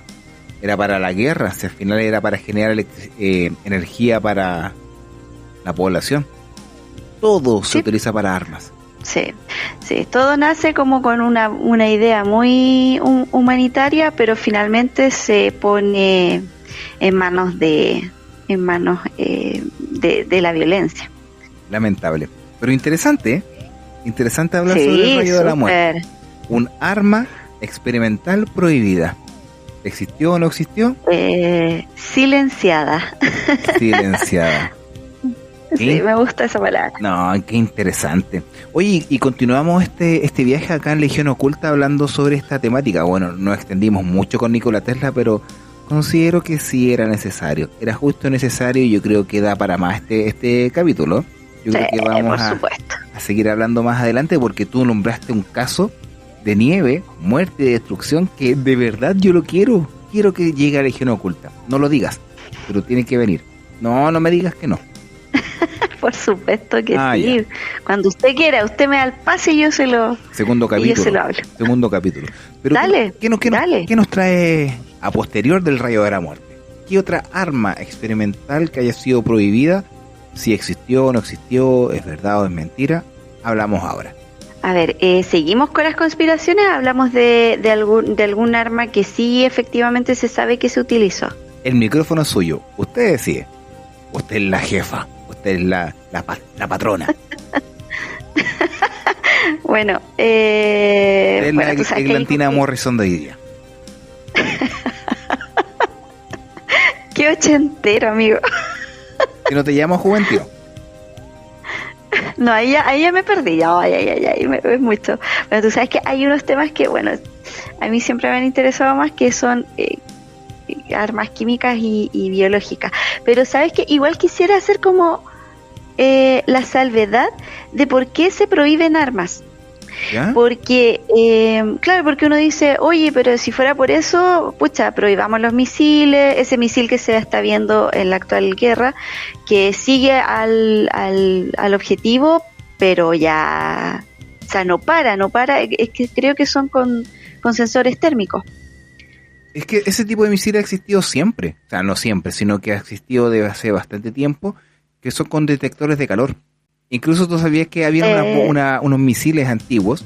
para la guerra, si al final era para generar energía para la población. Todo se utiliza para armas. Sí, todo nace como con una idea muy humanitaria, pero finalmente se pone en manos de la violencia. Lamentable, pero interesante hablar sobre el rayo de la muerte. Un arma experimental prohibida. ¿Existió o no existió? Silenciada. Sí, me gusta esa palabra. No, qué interesante. Oye, y continuamos este viaje acá en Legión Oculta hablando sobre esta temática. Bueno, no extendimos mucho con Nikola Tesla, pero considero que sí era necesario. Era justo necesario y yo creo que da para más este capítulo. Yo creo que vamos a seguir hablando más adelante porque tú nombraste un caso de nieve, muerte y destrucción que de verdad yo lo quiero. Quiero que llegue a Legión Oculta. No lo digas, pero tiene que venir. No me digas que no. Por supuesto que sí. Ya. Cuando usted quiera, usted me da el pase y yo se lo... Segundo capítulo. Y yo se lo hablo. Segundo capítulo. Pero dale, ¿qué nos trae a posterior del rayo de la muerte? ¿Qué otra arma experimental que haya sido prohibida? Si existió o no existió, es verdad o es mentira, hablamos ahora. A ver, seguimos con las conspiraciones, hablamos de algún arma que sí efectivamente se sabe que se utilizó. El micrófono es suyo, usted decide. Usted es la jefa, usted es la patrona. Bueno, es la Eglantina Morrison de hoy día. Qué ochentero, amigo. ¿Que no te llamo Juventud? No, ahí ya me perdí, es mucho. Bueno, tú sabes que hay unos temas que, bueno, a mí siempre me han interesado más, que son armas químicas y biológicas. Pero sabes que igual quisiera hacer como la salvedad de por qué se prohíben armas. ¿Ya? Porque, claro, porque uno dice, oye, pero si fuera por eso, pucha, prohibamos los misiles, ese misil que se está viendo en la actual guerra, que sigue al objetivo, pero ya, o sea, no para, es que creo que son con sensores térmicos. Es que ese tipo de misil ha existido siempre, o sea, no siempre, sino que ha existido desde hace bastante tiempo, que son con detectores de calor. Incluso tú sabías que había unos misiles antiguos,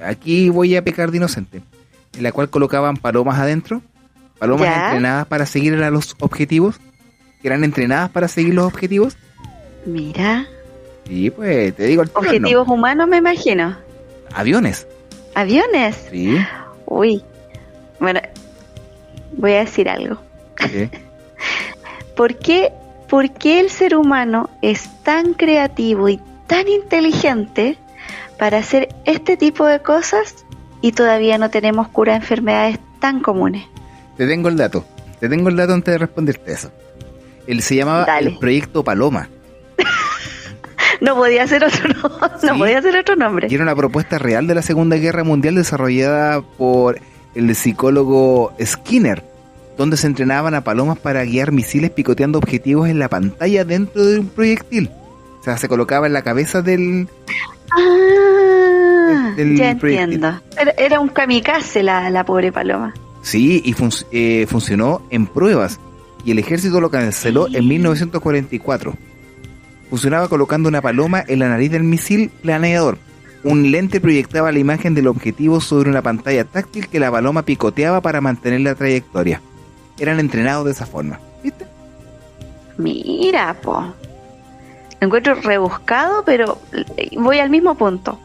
aquí voy a pecar de inocente, en la cual colocaban palomas adentro, palomas entrenadas para seguir a los objetivos, que eran entrenadas para seguir los objetivos. Mira. Sí, pues te digo el turno. Objetivos humanos, me imagino. Aviones. ¿Aviones? Sí. Uy, bueno, voy a decir algo. ¿Qué? ¿Por qué el ser humano es tan creativo y tan inteligente para hacer este tipo de cosas y todavía no tenemos cura a enfermedades tan comunes? Te tengo el dato antes de responderte eso. Él se llamaba el Proyecto Paloma. No podía ser otro nombre. Y era una propuesta real de la Segunda Guerra Mundial desarrollada por el psicólogo Skinner, donde se entrenaban a palomas para guiar misiles picoteando objetivos en la pantalla dentro de un proyectil. O sea, se colocaba en la cabeza del ya proyectil. Entiendo. Era un kamikaze la pobre paloma. Sí, y funcionó en pruebas, y el ejército lo canceló en 1944. Funcionaba colocando una paloma en la nariz del misil planeador. Un lente proyectaba la imagen del objetivo sobre una pantalla táctil que la paloma picoteaba para mantener la trayectoria. Eran entrenados de esa forma, ¿viste? Mira, po. Lo encuentro rebuscado, pero voy al mismo punto.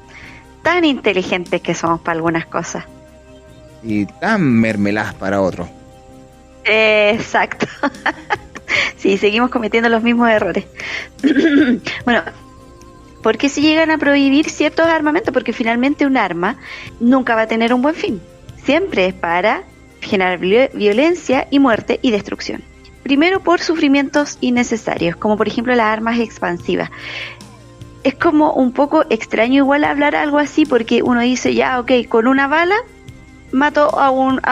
Tan inteligentes que somos para algunas cosas. Y tan mermeladas para otros. Exacto. Sí, seguimos cometiendo los mismos errores. Bueno, ¿por qué se llegan a prohibir ciertos armamentos? Porque finalmente un arma nunca va a tener un buen fin. Siempre es para generar violencia y muerte y destrucción. Primero por sufrimientos innecesarios, como por ejemplo las armas expansivas. Es como un poco extraño igual hablar algo así, porque uno dice, ya, ok, con una bala mato a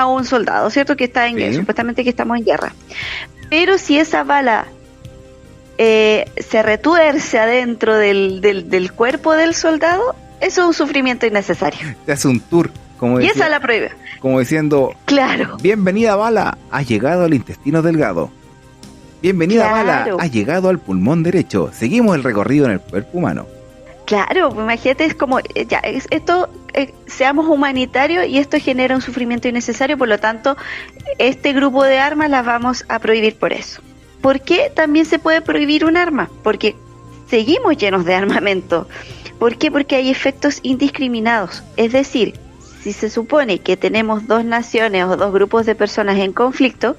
un soldado, ¿cierto? Que está en guerra, supuestamente que estamos en guerra. Pero si esa bala se retuerce adentro del cuerpo del soldado, eso es un sufrimiento innecesario. Te hace un tour. Y esa la prohíbe. Como diciendo, claro, bienvenida bala, has llegado al intestino delgado. Bienvenida bala, has llegado al pulmón derecho. Seguimos el recorrido en el cuerpo humano. Claro, imagínate, es como, seamos humanitarios y esto genera un sufrimiento innecesario, por lo tanto, este grupo de armas las vamos a prohibir por eso. ¿Por qué también se puede prohibir un arma? Porque seguimos llenos de armamento. ¿Por qué? Porque hay efectos indiscriminados. Es decir, si se supone que tenemos dos naciones o dos grupos de personas en conflicto,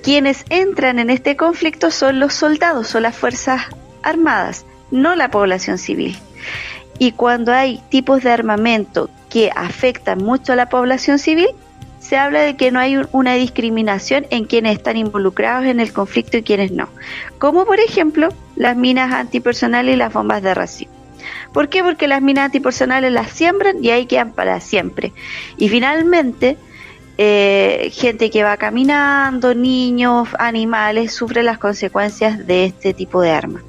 Quienes entran en este conflicto son los soldados, son las fuerzas armadas, no la población civil. Y cuando hay tipos de armamento que afectan mucho a la población civil, se habla de que no hay una discriminación en quienes están involucrados en el conflicto y quienes no. Como por ejemplo las minas antipersonales y las bombas de racimo. ¿Por qué? Porque las minas antipersonales las siembran y ahí quedan para siempre. Y finalmente, gente que va caminando, niños, animales, sufren las consecuencias de este tipo de armas.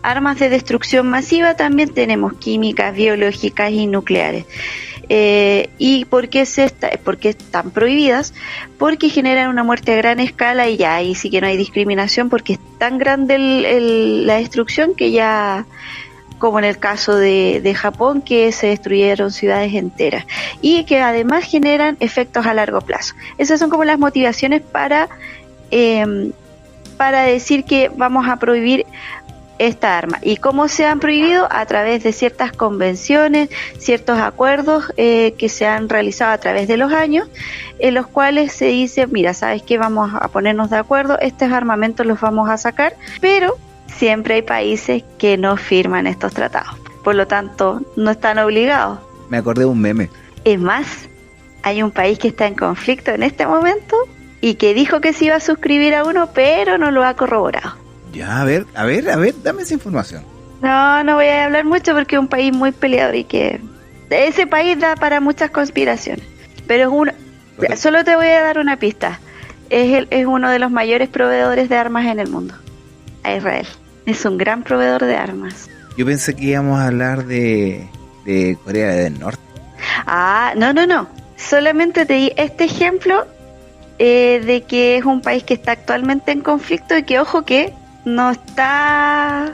Armas de destrucción masiva también tenemos, químicas, biológicas y nucleares. ¿Y por qué están prohibidas? Porque generan una muerte a gran escala y ya ahí sí que no hay discriminación, porque es tan grande la destrucción que ya, como en el caso de Japón, que se destruyeron ciudades enteras y que además generan efectos a largo plazo. Esas son como las motivaciones para decir que vamos a prohibir esta arma. ¿Y cómo se han prohibido? A través de ciertas convenciones, ciertos acuerdos que se han realizado a través de los años, en los cuales se dice, mira, ¿sabes qué? Vamos a ponernos de acuerdo, estos armamentos los vamos a sacar, pero siempre hay países que no firman estos tratados. Por lo tanto, no están obligados. Me acordé de un meme. Es más, hay un país que está en conflicto en este momento y que dijo que se iba a suscribir a uno, pero no lo ha corroborado. Ya, a ver, dame esa información. No voy a hablar mucho porque es un país muy peleador y que ese país da para muchas conspiraciones. Pero solo te voy a dar una pista. Es uno de los mayores proveedores de armas en el mundo. A Israel. Es un gran proveedor de armas. Yo pensé que íbamos a hablar de Corea del Norte. Ah, no. Solamente te di este ejemplo de que es un país que está actualmente en conflicto y que, ojo, que no está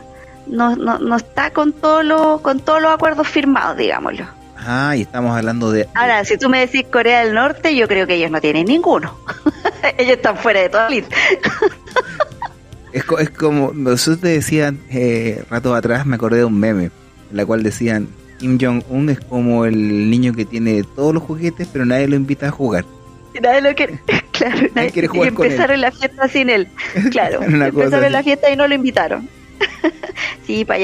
con todos los acuerdos firmados, digámoslo. Ah, y estamos hablando de... Ahora, si tú me decís Corea del Norte, yo creo que ellos no tienen ninguno. Ellos están fuera de toda lista. Es como, nosotros te decían ratos atrás, me acordé de un meme, en la cual decían, Kim Jong-un es como el niño que tiene todos los juguetes, pero nadie lo invita a jugar. Nadie lo quiere, claro, nadie quiere jugar con él. Empezaron la fiesta sin él, claro. Empezaron la fiesta y no lo invitaron. Sí, pues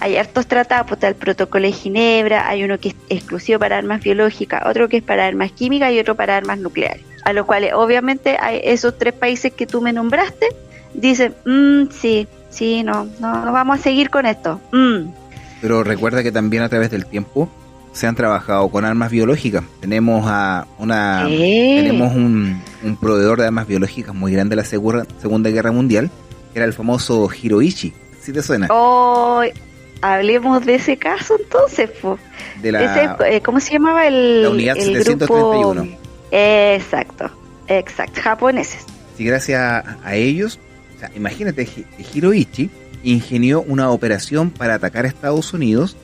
hay hartos tratados, pues está el protocolo de Ginebra, hay uno que es exclusivo para armas biológicas, otro que es para armas químicas y otro para armas nucleares. A lo cual, obviamente, hay esos tres países que tú me nombraste, dicen, sí, no vamos a seguir con esto. Pero recuerda que también a través del tiempo se han trabajado con armas biológicas. Tenemos un proveedor de armas biológicas muy grande de la Segunda Guerra Mundial, que era el famoso Hiroichi. ¿Sí te suena? Hablemos de ese caso entonces. ¿Cómo se llamaba la unidad 731? Grupo? Exacto, japoneses. Sí, gracias a ellos, o sea, imagínate, Hiroichi ingenió una operación para atacar a Estados Unidos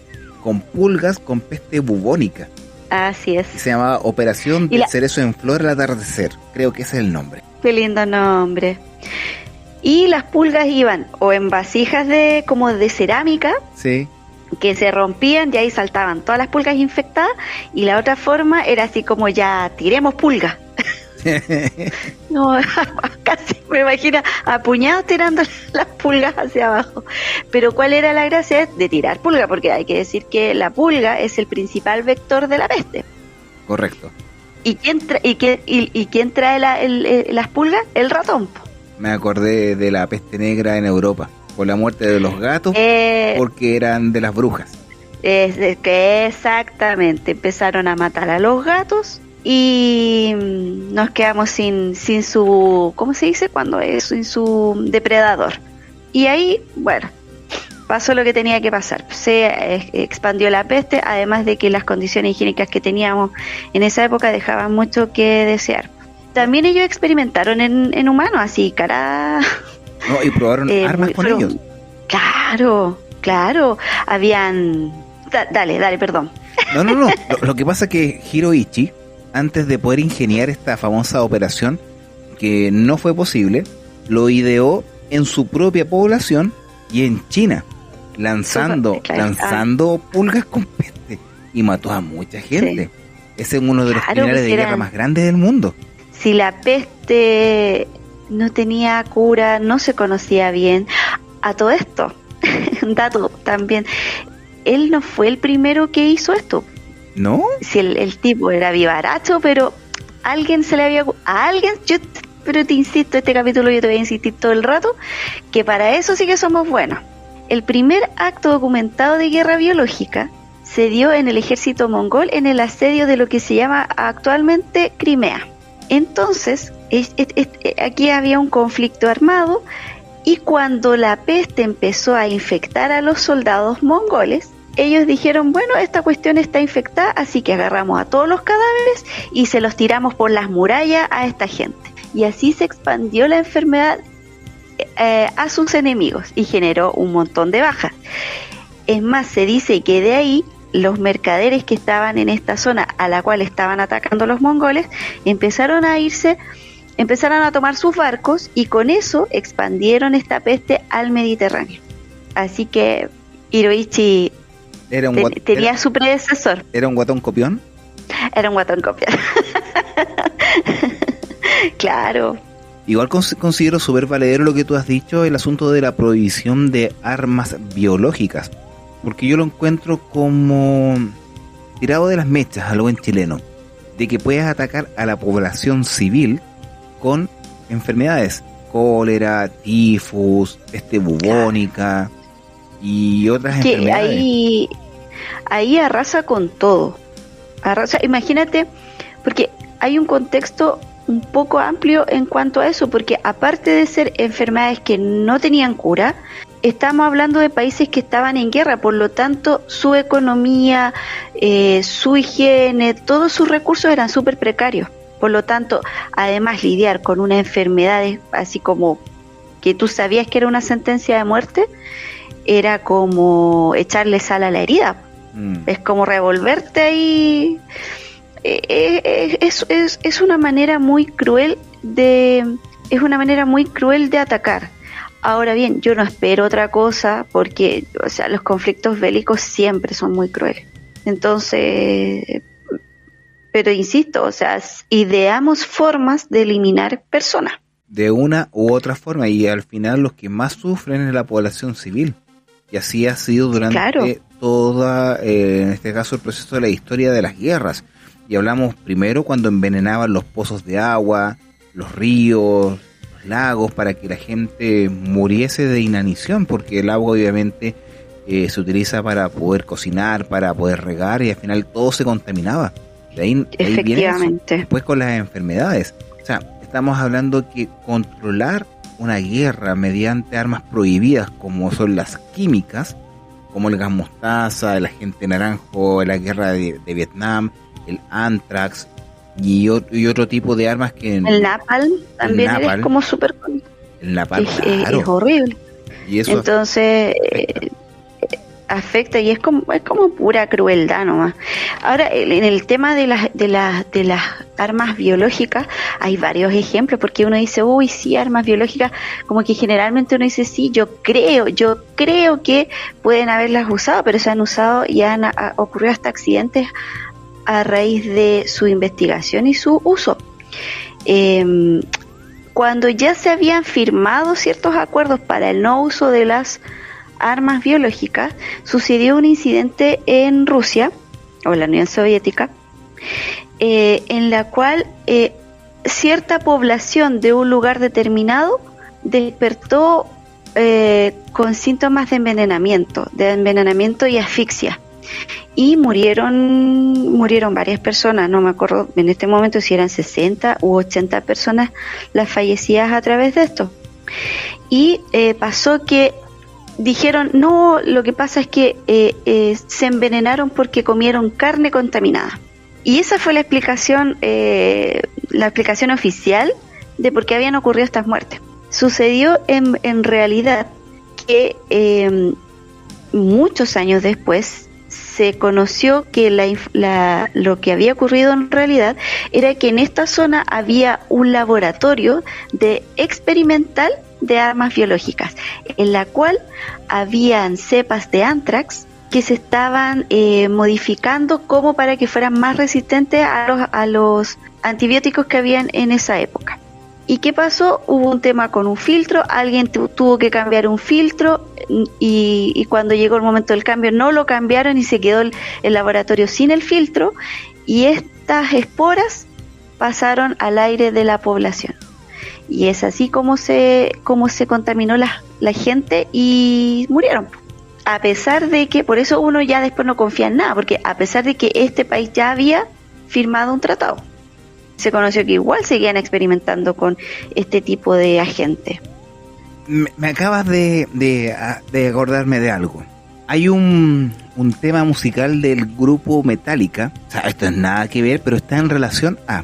con pulgas con peste bubónica. Así es. Y se llamaba Operación del Cerezo en Flor al Atardecer. Creo que ese es el nombre. Qué lindo nombre. Y las pulgas iban o en vasijas como de cerámica, sí, que se rompían y ahí saltaban todas las pulgas infectadas, y la otra forma era así como ya tiremos pulgas. No, casi me imagino a puñados tirando las pulgas hacia abajo. Pero ¿cuál era la gracia de tirar pulga? Porque hay que decir que la pulga es el principal vector de la peste. Correcto. ¿Y quién trae las pulgas? El ratón. Me acordé de la peste negra en Europa, por la muerte de los gatos, porque eran de las brujas. Que exactamente, empezaron a matar a los gatos y nos quedamos sin su, ¿cómo se dice? Sin su depredador. Y ahí, bueno, pasó lo que tenía que pasar. Se expandió la peste, además de que las condiciones higiénicas que teníamos en esa época dejaban mucho que desear. También ellos experimentaron en humanos, así, No, y probaron armas con ellos. Claro. Habían... Dale, perdón. No. Lo que pasa es que Hiroichi, antes de poder ingeniar esta famosa operación, que no fue posible, lo ideó en su propia población y en China, lanzando pulgas con peste, y mató a mucha gente. Sí. Ese es uno de los criminales de guerra más grandes del mundo. Si la peste no tenía cura, no se conocía bien. A todo esto, un dato también, él no fue el primero que hizo esto. ¿No? Si el tipo era vivaracho, pero alguien se le había... A alguien, pero te insisto, este capítulo yo te voy a insistir todo el rato, que para eso sí que somos buenos. El primer acto documentado de guerra biológica se dio en el ejército mongol en el asedio de lo que se llama actualmente Crimea. Entonces, aquí había un conflicto armado y cuando la peste empezó a infectar a los soldados mongoles, ellos dijeron, bueno, esta cuestión está infectada, así que agarramos a todos los cadáveres y se los tiramos por las murallas a esta gente. Y así se expandió la enfermedad a sus enemigos y generó un montón de bajas. Es más, se dice que de ahí los mercaderes que estaban en esta zona a la cual estaban atacando los mongoles empezaron a tomar sus barcos y con eso expandieron esta peste al Mediterráneo. Así que Hiroichi tenía su predecesor. ¿Era un guatón copión? Era un guatón copión. Claro. Igual considero súper valedero lo que tú has dicho, el asunto de la prohibición de armas biológicas, porque yo lo encuentro como tirado de las mechas a lo buen chileno, de que puedas atacar a la población civil con enfermedades, cólera, tifus, peste bubónica y otras enfermedades. Ahí arrasa con todo. Imagínate, porque hay un contexto un poco amplio en cuanto a eso, porque aparte de ser enfermedades que no tenían cura, estamos hablando de países que estaban en guerra, por lo tanto su economía, su higiene, todos sus recursos eran súper precarios. Por lo tanto, además lidiar con una enfermedad así como que tú sabías que era una sentencia de muerte, era como echarle sal a la herida. Es como revolverte ahí. Es una manera muy cruel de atacar. Ahora bien, yo no espero otra cosa porque, o sea, los conflictos bélicos siempre son muy crueles. Entonces, pero insisto, o sea, ideamos formas de eliminar personas. De una u otra forma, y al final los que más sufren es la población civil. Y así ha sido durante toda, en este caso, el proceso de la historia de las guerras. Y hablamos primero cuando envenenaban los pozos de agua, los ríos, los lagos, para que la gente muriese de inanición, porque el agua obviamente se utiliza para poder cocinar, para poder regar, y al final todo se contaminaba. De ahí viene eso. Después con las enfermedades. O sea, estamos hablando que controlar una guerra mediante armas prohibidas como son las químicas, como el gas mostaza, el agente naranjo, la guerra de Vietnam, el anthrax y otro tipo de armas que... El napalm también es como súper... El napalm, claro. Es horrible. Y eso entonces afecta y es como pura crueldad nomás. Ahora, en el tema de las armas biológicas hay varios ejemplos, porque uno dice, uy, sí, armas biológicas, como que generalmente uno dice, sí, yo creo que pueden haberlas usado, pero se han usado y han ocurrido hasta accidentes a raíz de su investigación y su uso. Cuando ya se habían firmado ciertos acuerdos para el no uso de las armas biológicas, sucedió un incidente en Rusia o la Unión Soviética, en la cual cierta población de un lugar determinado despertó con síntomas de envenenamiento y asfixia, y murieron varias personas. No me acuerdo en este momento si eran 60 u 80 personas las fallecidas a través de esto. Y pasó que dijeron, no, lo que pasa es que se envenenaron porque comieron carne contaminada. Y esa fue la explicación oficial de por qué habían ocurrido estas muertes. Sucedió en realidad que muchos años después se conoció que lo que había ocurrido en realidad era que en esta zona había un laboratorio experimental de armas biológicas, en la cual habían cepas de anthrax que se estaban modificando como para que fueran más resistentes a los antibióticos que habían en esa época. ¿Y qué pasó? Hubo un tema con un filtro, alguien tuvo que cambiar un filtro y cuando llegó el momento del cambio no lo cambiaron y se quedó el laboratorio sin el filtro y estas esporas pasaron al aire de la población. Y es así como se contaminó la gente y murieron. A pesar de que, por eso uno ya después no confía en nada, porque a pesar de que este país ya había firmado un tratado, se conoció que igual seguían experimentando con este tipo de agentes. Me acabas de acordarme de algo. Hay un tema musical del grupo Metallica, o sea, esto es nada que ver, pero está en relación a...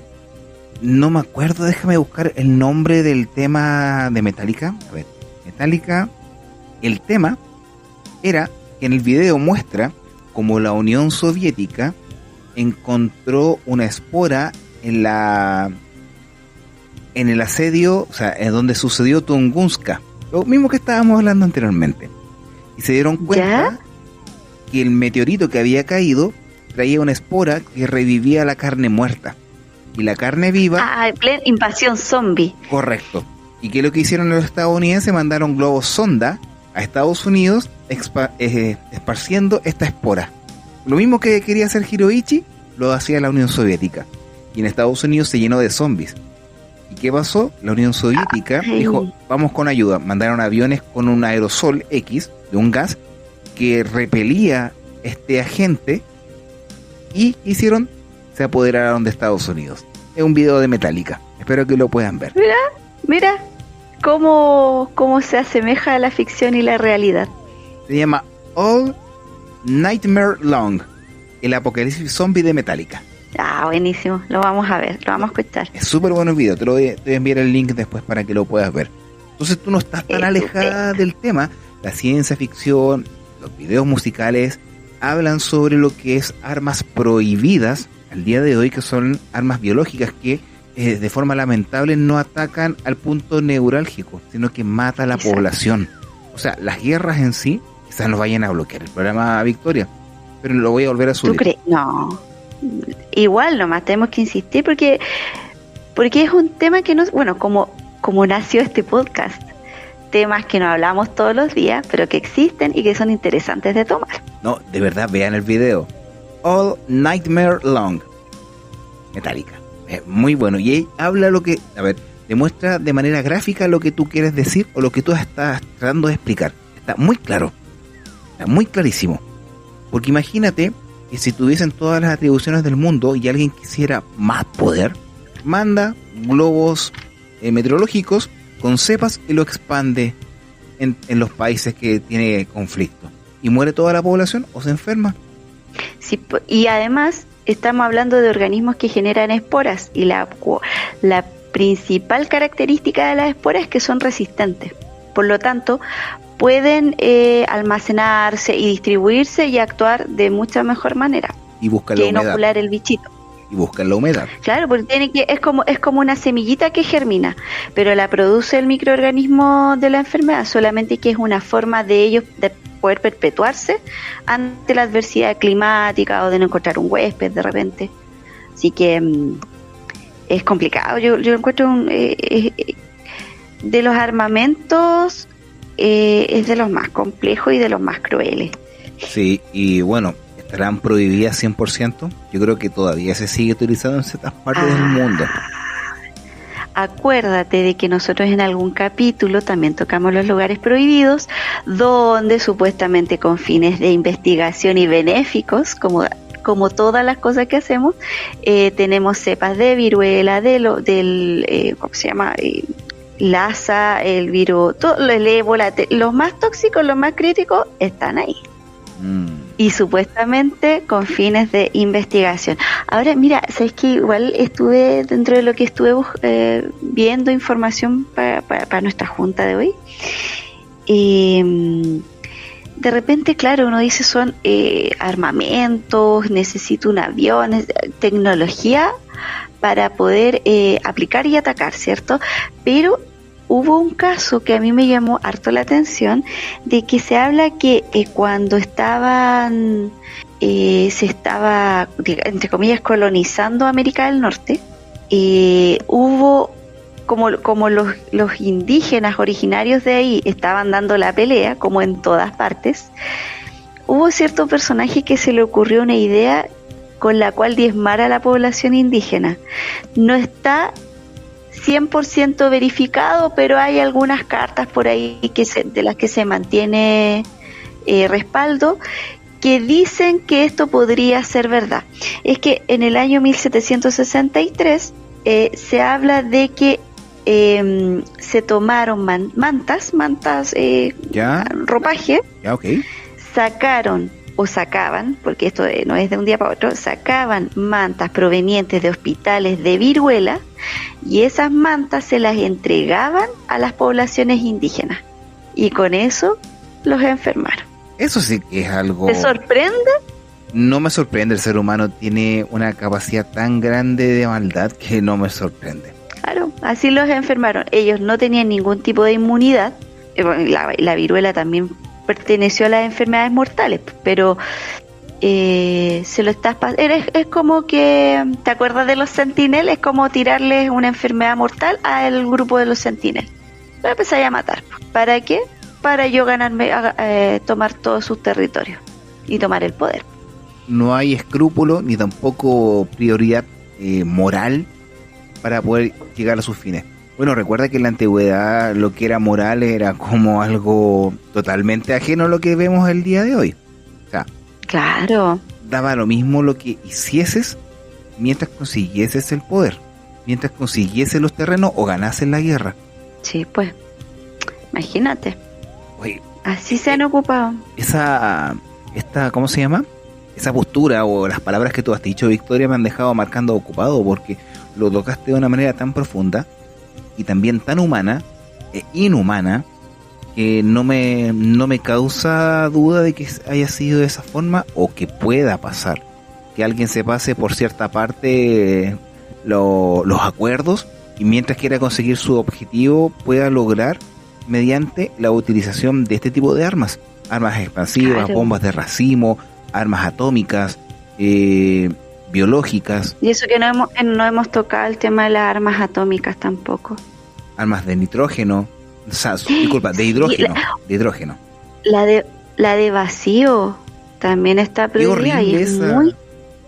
No me acuerdo, déjame buscar el nombre del tema de Metallica. A ver, Metallica, el tema era que en el video muestra como la Unión Soviética encontró una espora en el asedio, o sea, en donde sucedió Tunguska, lo mismo que estábamos hablando anteriormente. Y se dieron cuenta que el meteorito que había caído traía una espora que revivía la carne muerta. Y la carne viva... invasión zombie. Correcto. Y que lo que hicieron los estadounidenses, mandaron globos sonda a Estados Unidos esparciendo esta espora. Lo mismo que quería hacer Hiroichi, lo hacía la Unión Soviética. Y en Estados Unidos se llenó de zombies. ¿Y qué pasó? La Unión Soviética dijo, vamos con ayuda. Mandaron aviones con un aerosol X, de un gas, que repelía este agente. Y hicieron... se apoderaron de Estados Unidos. Es un video de Metallica. Espero que lo puedan ver. Mira cómo se asemeja a la ficción y la realidad. Se llama All Nightmare Long, el apocalipsis zombie de Metallica. Buenísimo. Lo vamos a ver, lo vamos a escuchar. Es súper bueno el video. Te voy a enviar el link después para que lo puedas ver. Entonces tú no estás tan alejada del tema. La ciencia ficción, los videos musicales hablan sobre lo que es armas prohibidas al día de hoy, que son armas biológicas que de forma lamentable no atacan al punto neurálgico, sino que mata a la población. O sea, las guerras en sí quizás nos vayan a bloquear el programa Victoria, pero lo voy a volver a subir. ¿Tú crees? No, igual nomás tenemos que insistir porque es un tema que nos, bueno, como nació este podcast, temas que no hablamos todos los días, pero que existen y que son interesantes de tomar. No, de verdad, vean el video. All Nightmare Long, Metallica. Es muy bueno. Y ahí habla lo que... A ver, demuestra de manera gráfica lo que tú quieres decir o lo que tú estás tratando de explicar. Está muy claro. Está muy clarísimo. Porque imagínate que si tuviesen todas las atribuciones del mundo y alguien quisiera más poder, manda globos meteorológicos con cepas y lo expande en los países que tiene conflicto. Y muere toda la población o se enferma. Sí, y además estamos hablando de organismos que generan esporas y la principal característica de las esporas es que son resistentes. Por lo tanto, pueden almacenarse y distribuirse y actuar de mucha mejor manera. Y buscan la humedad. Inocular el bichito. Y buscan la humedad. Claro, porque es como una semillita que germina, pero la produce el microorganismo de la enfermedad, solamente que es una forma de ellos de poder perpetuarse ante la adversidad climática o de no encontrar un huésped de repente. Así que es complicado. Yo encuentro de los armamentos es de los más complejos y de los más crueles. Sí, y bueno, ¿estarán prohibidas 100%? Yo creo que todavía se sigue utilizando en ciertas partes del mundo. Acuérdate de que nosotros en algún capítulo también tocamos los lugares prohibidos, donde supuestamente con fines de investigación y benéficos, como todas las cosas que hacemos, tenemos cepas de viruela, ¿cómo se llama? Lassa, el virus, el ébola, los más tóxicos, los más críticos están ahí. Y supuestamente con fines de investigación. Ahora, mira, sabes que igual estuve, dentro de lo que estuve viendo información para nuestra junta de hoy, de repente, claro, uno dice son armamentos, necesito un avión, tecnología para poder aplicar y atacar, ¿cierto? Pero hubo un caso que a mí me llamó harto la atención, de que se habla que cuando se estaba, entre comillas, colonizando América del Norte, hubo como los indígenas originarios de ahí estaban dando la pelea, como en todas partes, hubo cierto personaje que se le ocurrió una idea con la cual diezmar a la población indígena. No está 100% verificado, pero hay algunas cartas por ahí de las que se mantiene respaldo, que dicen que esto podría ser verdad. Es que en el año 1763 se habla de que se tomaron mantas, ropaje, okay. Sacaban, porque esto no es de un día para otro, sacaban mantas provenientes de hospitales de viruela y esas mantas se las entregaban a las poblaciones indígenas y con eso los enfermaron. Eso sí que es algo... ¿Te sorprende? No me sorprende, el ser humano tiene una capacidad tan grande de maldad que no me sorprende. Claro, así los enfermaron. Ellos no tenían ningún tipo de inmunidad. La viruela también perteneció a las enfermedades mortales, pero se lo estás es como que, ¿te acuerdas de los Sentinel? Es como tirarles una enfermedad mortal al grupo de los Sentinel. Lo empezáis a matar. ¿Para qué? Para yo tomar todos sus territorios y tomar el poder. No hay escrúpulo ni tampoco prioridad moral para poder llegar a sus fines. Bueno, recuerda que en la antigüedad lo que era moral era como algo totalmente ajeno a lo que vemos el día de hoy. O sea, claro, daba lo mismo lo que hicieses mientras consiguieses el poder, mientras consiguieses los terrenos o ganases la guerra. Sí, pues, imagínate. Oye, así se han ocupado. ¿Cómo se llama? Esa postura o las palabras que tú has dicho, Victoria, me han dejado marcando ocupado porque lo tocaste de una manera tan profunda y también tan humana e inhumana que no me causa duda de que haya sido de esa forma o que pueda pasar. Que alguien se pase por cierta parte los acuerdos y mientras quiera conseguir su objetivo pueda lograr mediante la utilización de este tipo de armas expansivas, claro, bombas de racimo, armas atómicas, biológicas. Y eso que no hemos tocado el tema de las armas atómicas tampoco. Armas de nitrógeno, o sea, disculpa, de hidrógeno. La de vacío también está prohibida y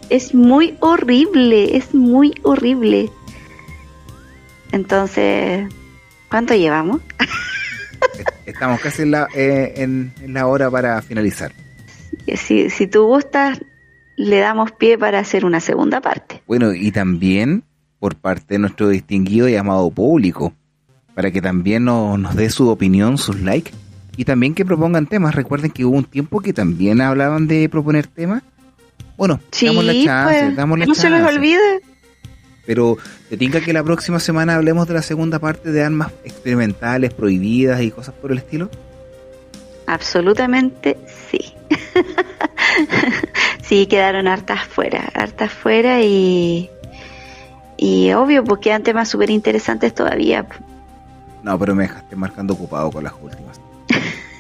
es muy horrible. Entonces, ¿cuánto llevamos? Estamos casi en la hora para finalizar. Si tú gustas, le damos pie para hacer una segunda parte. Bueno, y también por parte de nuestro distinguido y amado público, para que también nos dé su opinión, sus likes, y también que propongan temas. Recuerden que hubo un tiempo que también hablaban de proponer temas. Bueno, sí, damos la chance, no se les olvide. Pero te tinca que la próxima semana hablemos de la segunda parte de armas experimentales, prohibidas y cosas por el estilo. Absolutamente sí. Sí, quedaron hartas fuera y obvio, pues quedan temas súper interesantes todavía. No, pero me dejaste marcando ocupado con las últimas.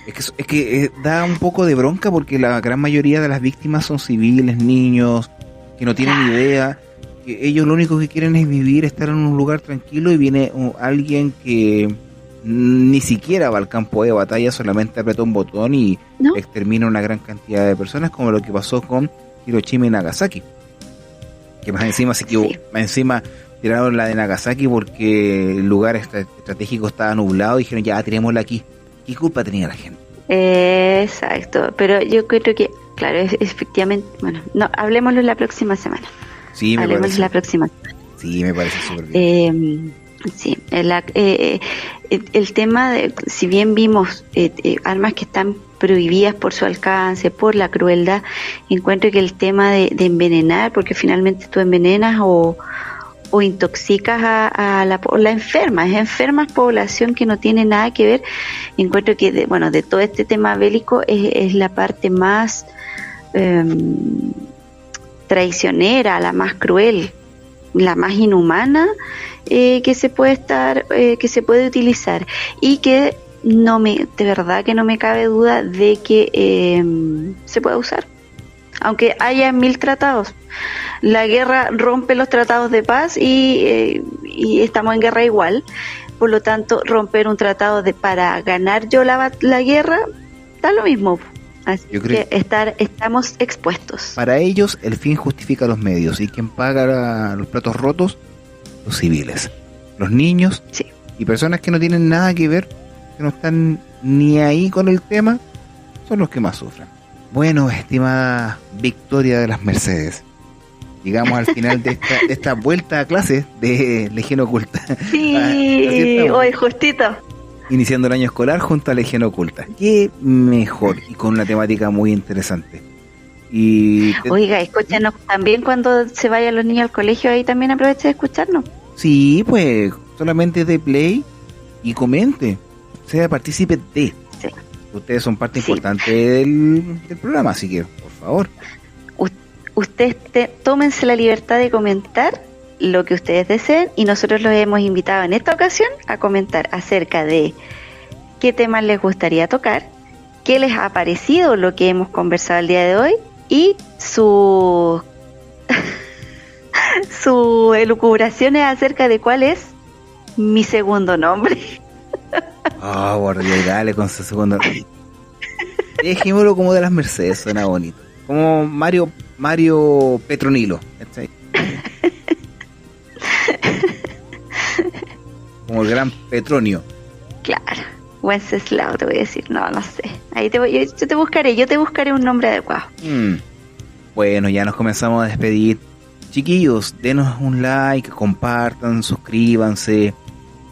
Es que da un poco de bronca porque la gran mayoría de las víctimas son civiles, niños, que no tienen idea, que ellos lo único que quieren es vivir, estar en un lugar tranquilo y viene alguien que ni siquiera va al campo de batalla, solamente aprieta un botón y extermina una gran cantidad de personas, como lo que pasó con Hiroshima y Nagasaki, que más encima tiraron la de Nagasaki porque el lugar estratégico estaba nublado y dijeron ya tirémosla aquí. ¿Qué culpa tenía la gente? Exacto, pero yo creo que claro, efectivamente, bueno, no, hablemoslo la próxima semana. Sí, me parece. La próxima semana. Sí, me parece súper bien. Sí, el tema de, si bien vimos armas que están prohibidas por su alcance, por la crueldad, encuentro que el tema de envenenar, porque finalmente tú envenenas o intoxicas a la enfermas población que no tiene nada que ver, encuentro que de todo este tema bélico es la parte más traicionera, la más cruel, la más inhumana que se puede utilizar y que de verdad que no me cabe duda de que se puede usar. aunque haya 1000 tratados. La guerra rompe los tratados de paz y estamos en guerra igual. Por lo tanto, romper un tratado para ganar yo la guerra, da lo mismo. Así que estamos expuestos. Para ellos, el fin justifica los medios. ¿Y quien paga los platos rotos? Los civiles. Los niños y personas que no tienen nada que ver, que no están ni ahí con el tema, son los que más sufren. Bueno, estimada Victoria de las Mercedes, llegamos al final de esta vuelta a clase de Legión Oculta. Sí, hoy justito. Iniciando el año escolar junto a Legión Oculta. Qué mejor, y con una temática muy interesante. Oiga, escúchanos también cuando se vayan los niños al colegio, ahí también aproveche de escucharnos. Sí, pues, solamente de play y comente, sea partícipe de. Sí. Ustedes son parte importante del programa, así que, por favor. Ustedes tómense la libertad de comentar lo que ustedes deseen, y nosotros los hemos invitado en esta ocasión a comentar acerca de qué temas les gustaría tocar, qué les ha parecido lo que hemos conversado el día de hoy y sus elucubraciones acerca de cuál es mi segundo nombre. Dale con su segundo nombre. Dejémoslo como de las Mercedes, suena bonito. Como Mario Petronilo. ¿Está? Como el gran Petronio. Claro, Wenceslao te voy a decir, no sé. Ahí yo te buscaré un nombre adecuado. Bueno, ya nos comenzamos a despedir. Chiquillos, denos un like, compartan, suscríbanse,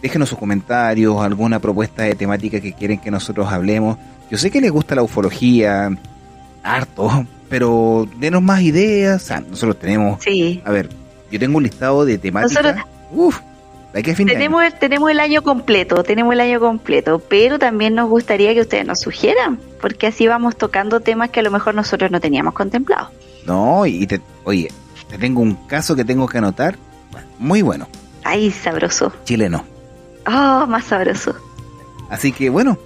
déjenos sus comentarios, alguna propuesta de temática que quieren que nosotros hablemos. Yo sé que les gusta la ufología, harto, pero denos más ideas. O sea, nosotros tenemos... Sí. A ver, yo tengo un listado de temáticas. Tenemos el año completo, pero también nos gustaría que ustedes nos sugieran, porque así vamos tocando temas que a lo mejor nosotros no teníamos contemplados. No, te tengo un caso que tengo que anotar, muy bueno. Ay, sabroso. Chileno. Oh, más sabroso. Así que bueno,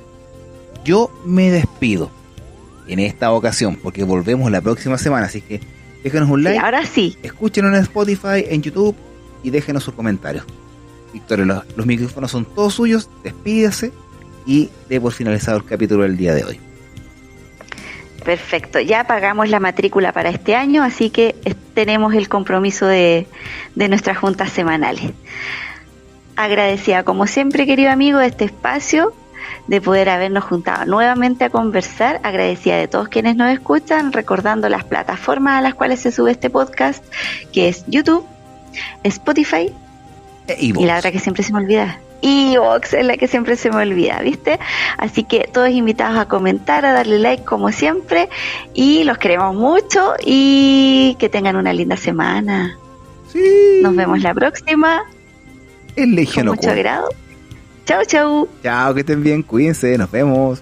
yo me despido en esta ocasión, porque volvemos la próxima semana, así que déjenos un like. Sí, ahora sí. Escúchenos en Spotify, en YouTube, y déjenos sus comentarios. Victoria, los micrófonos son todos suyos, despídase y dé por finalizado el capítulo del día de hoy. Perfecto, ya pagamos la matrícula para este año, así que tenemos el compromiso de nuestras juntas semanales. Agradecida como siempre, querido amigo, de este espacio, de poder habernos juntado nuevamente a conversar. Agradecida de todos quienes nos escuchan, recordando las plataformas a las cuales se sube este podcast, que es YouTube, Spotify y la otra que siempre se me olvida, iVoox, es la que siempre se me olvida, ¿viste? Así que todos invitados a comentar, a darle like como siempre, y los queremos mucho y que tengan una linda semana. Sí. Nos vemos la próxima. El Legión Con mucho agrado. Chau, chau. Chao, que estén bien, cuídense, nos vemos.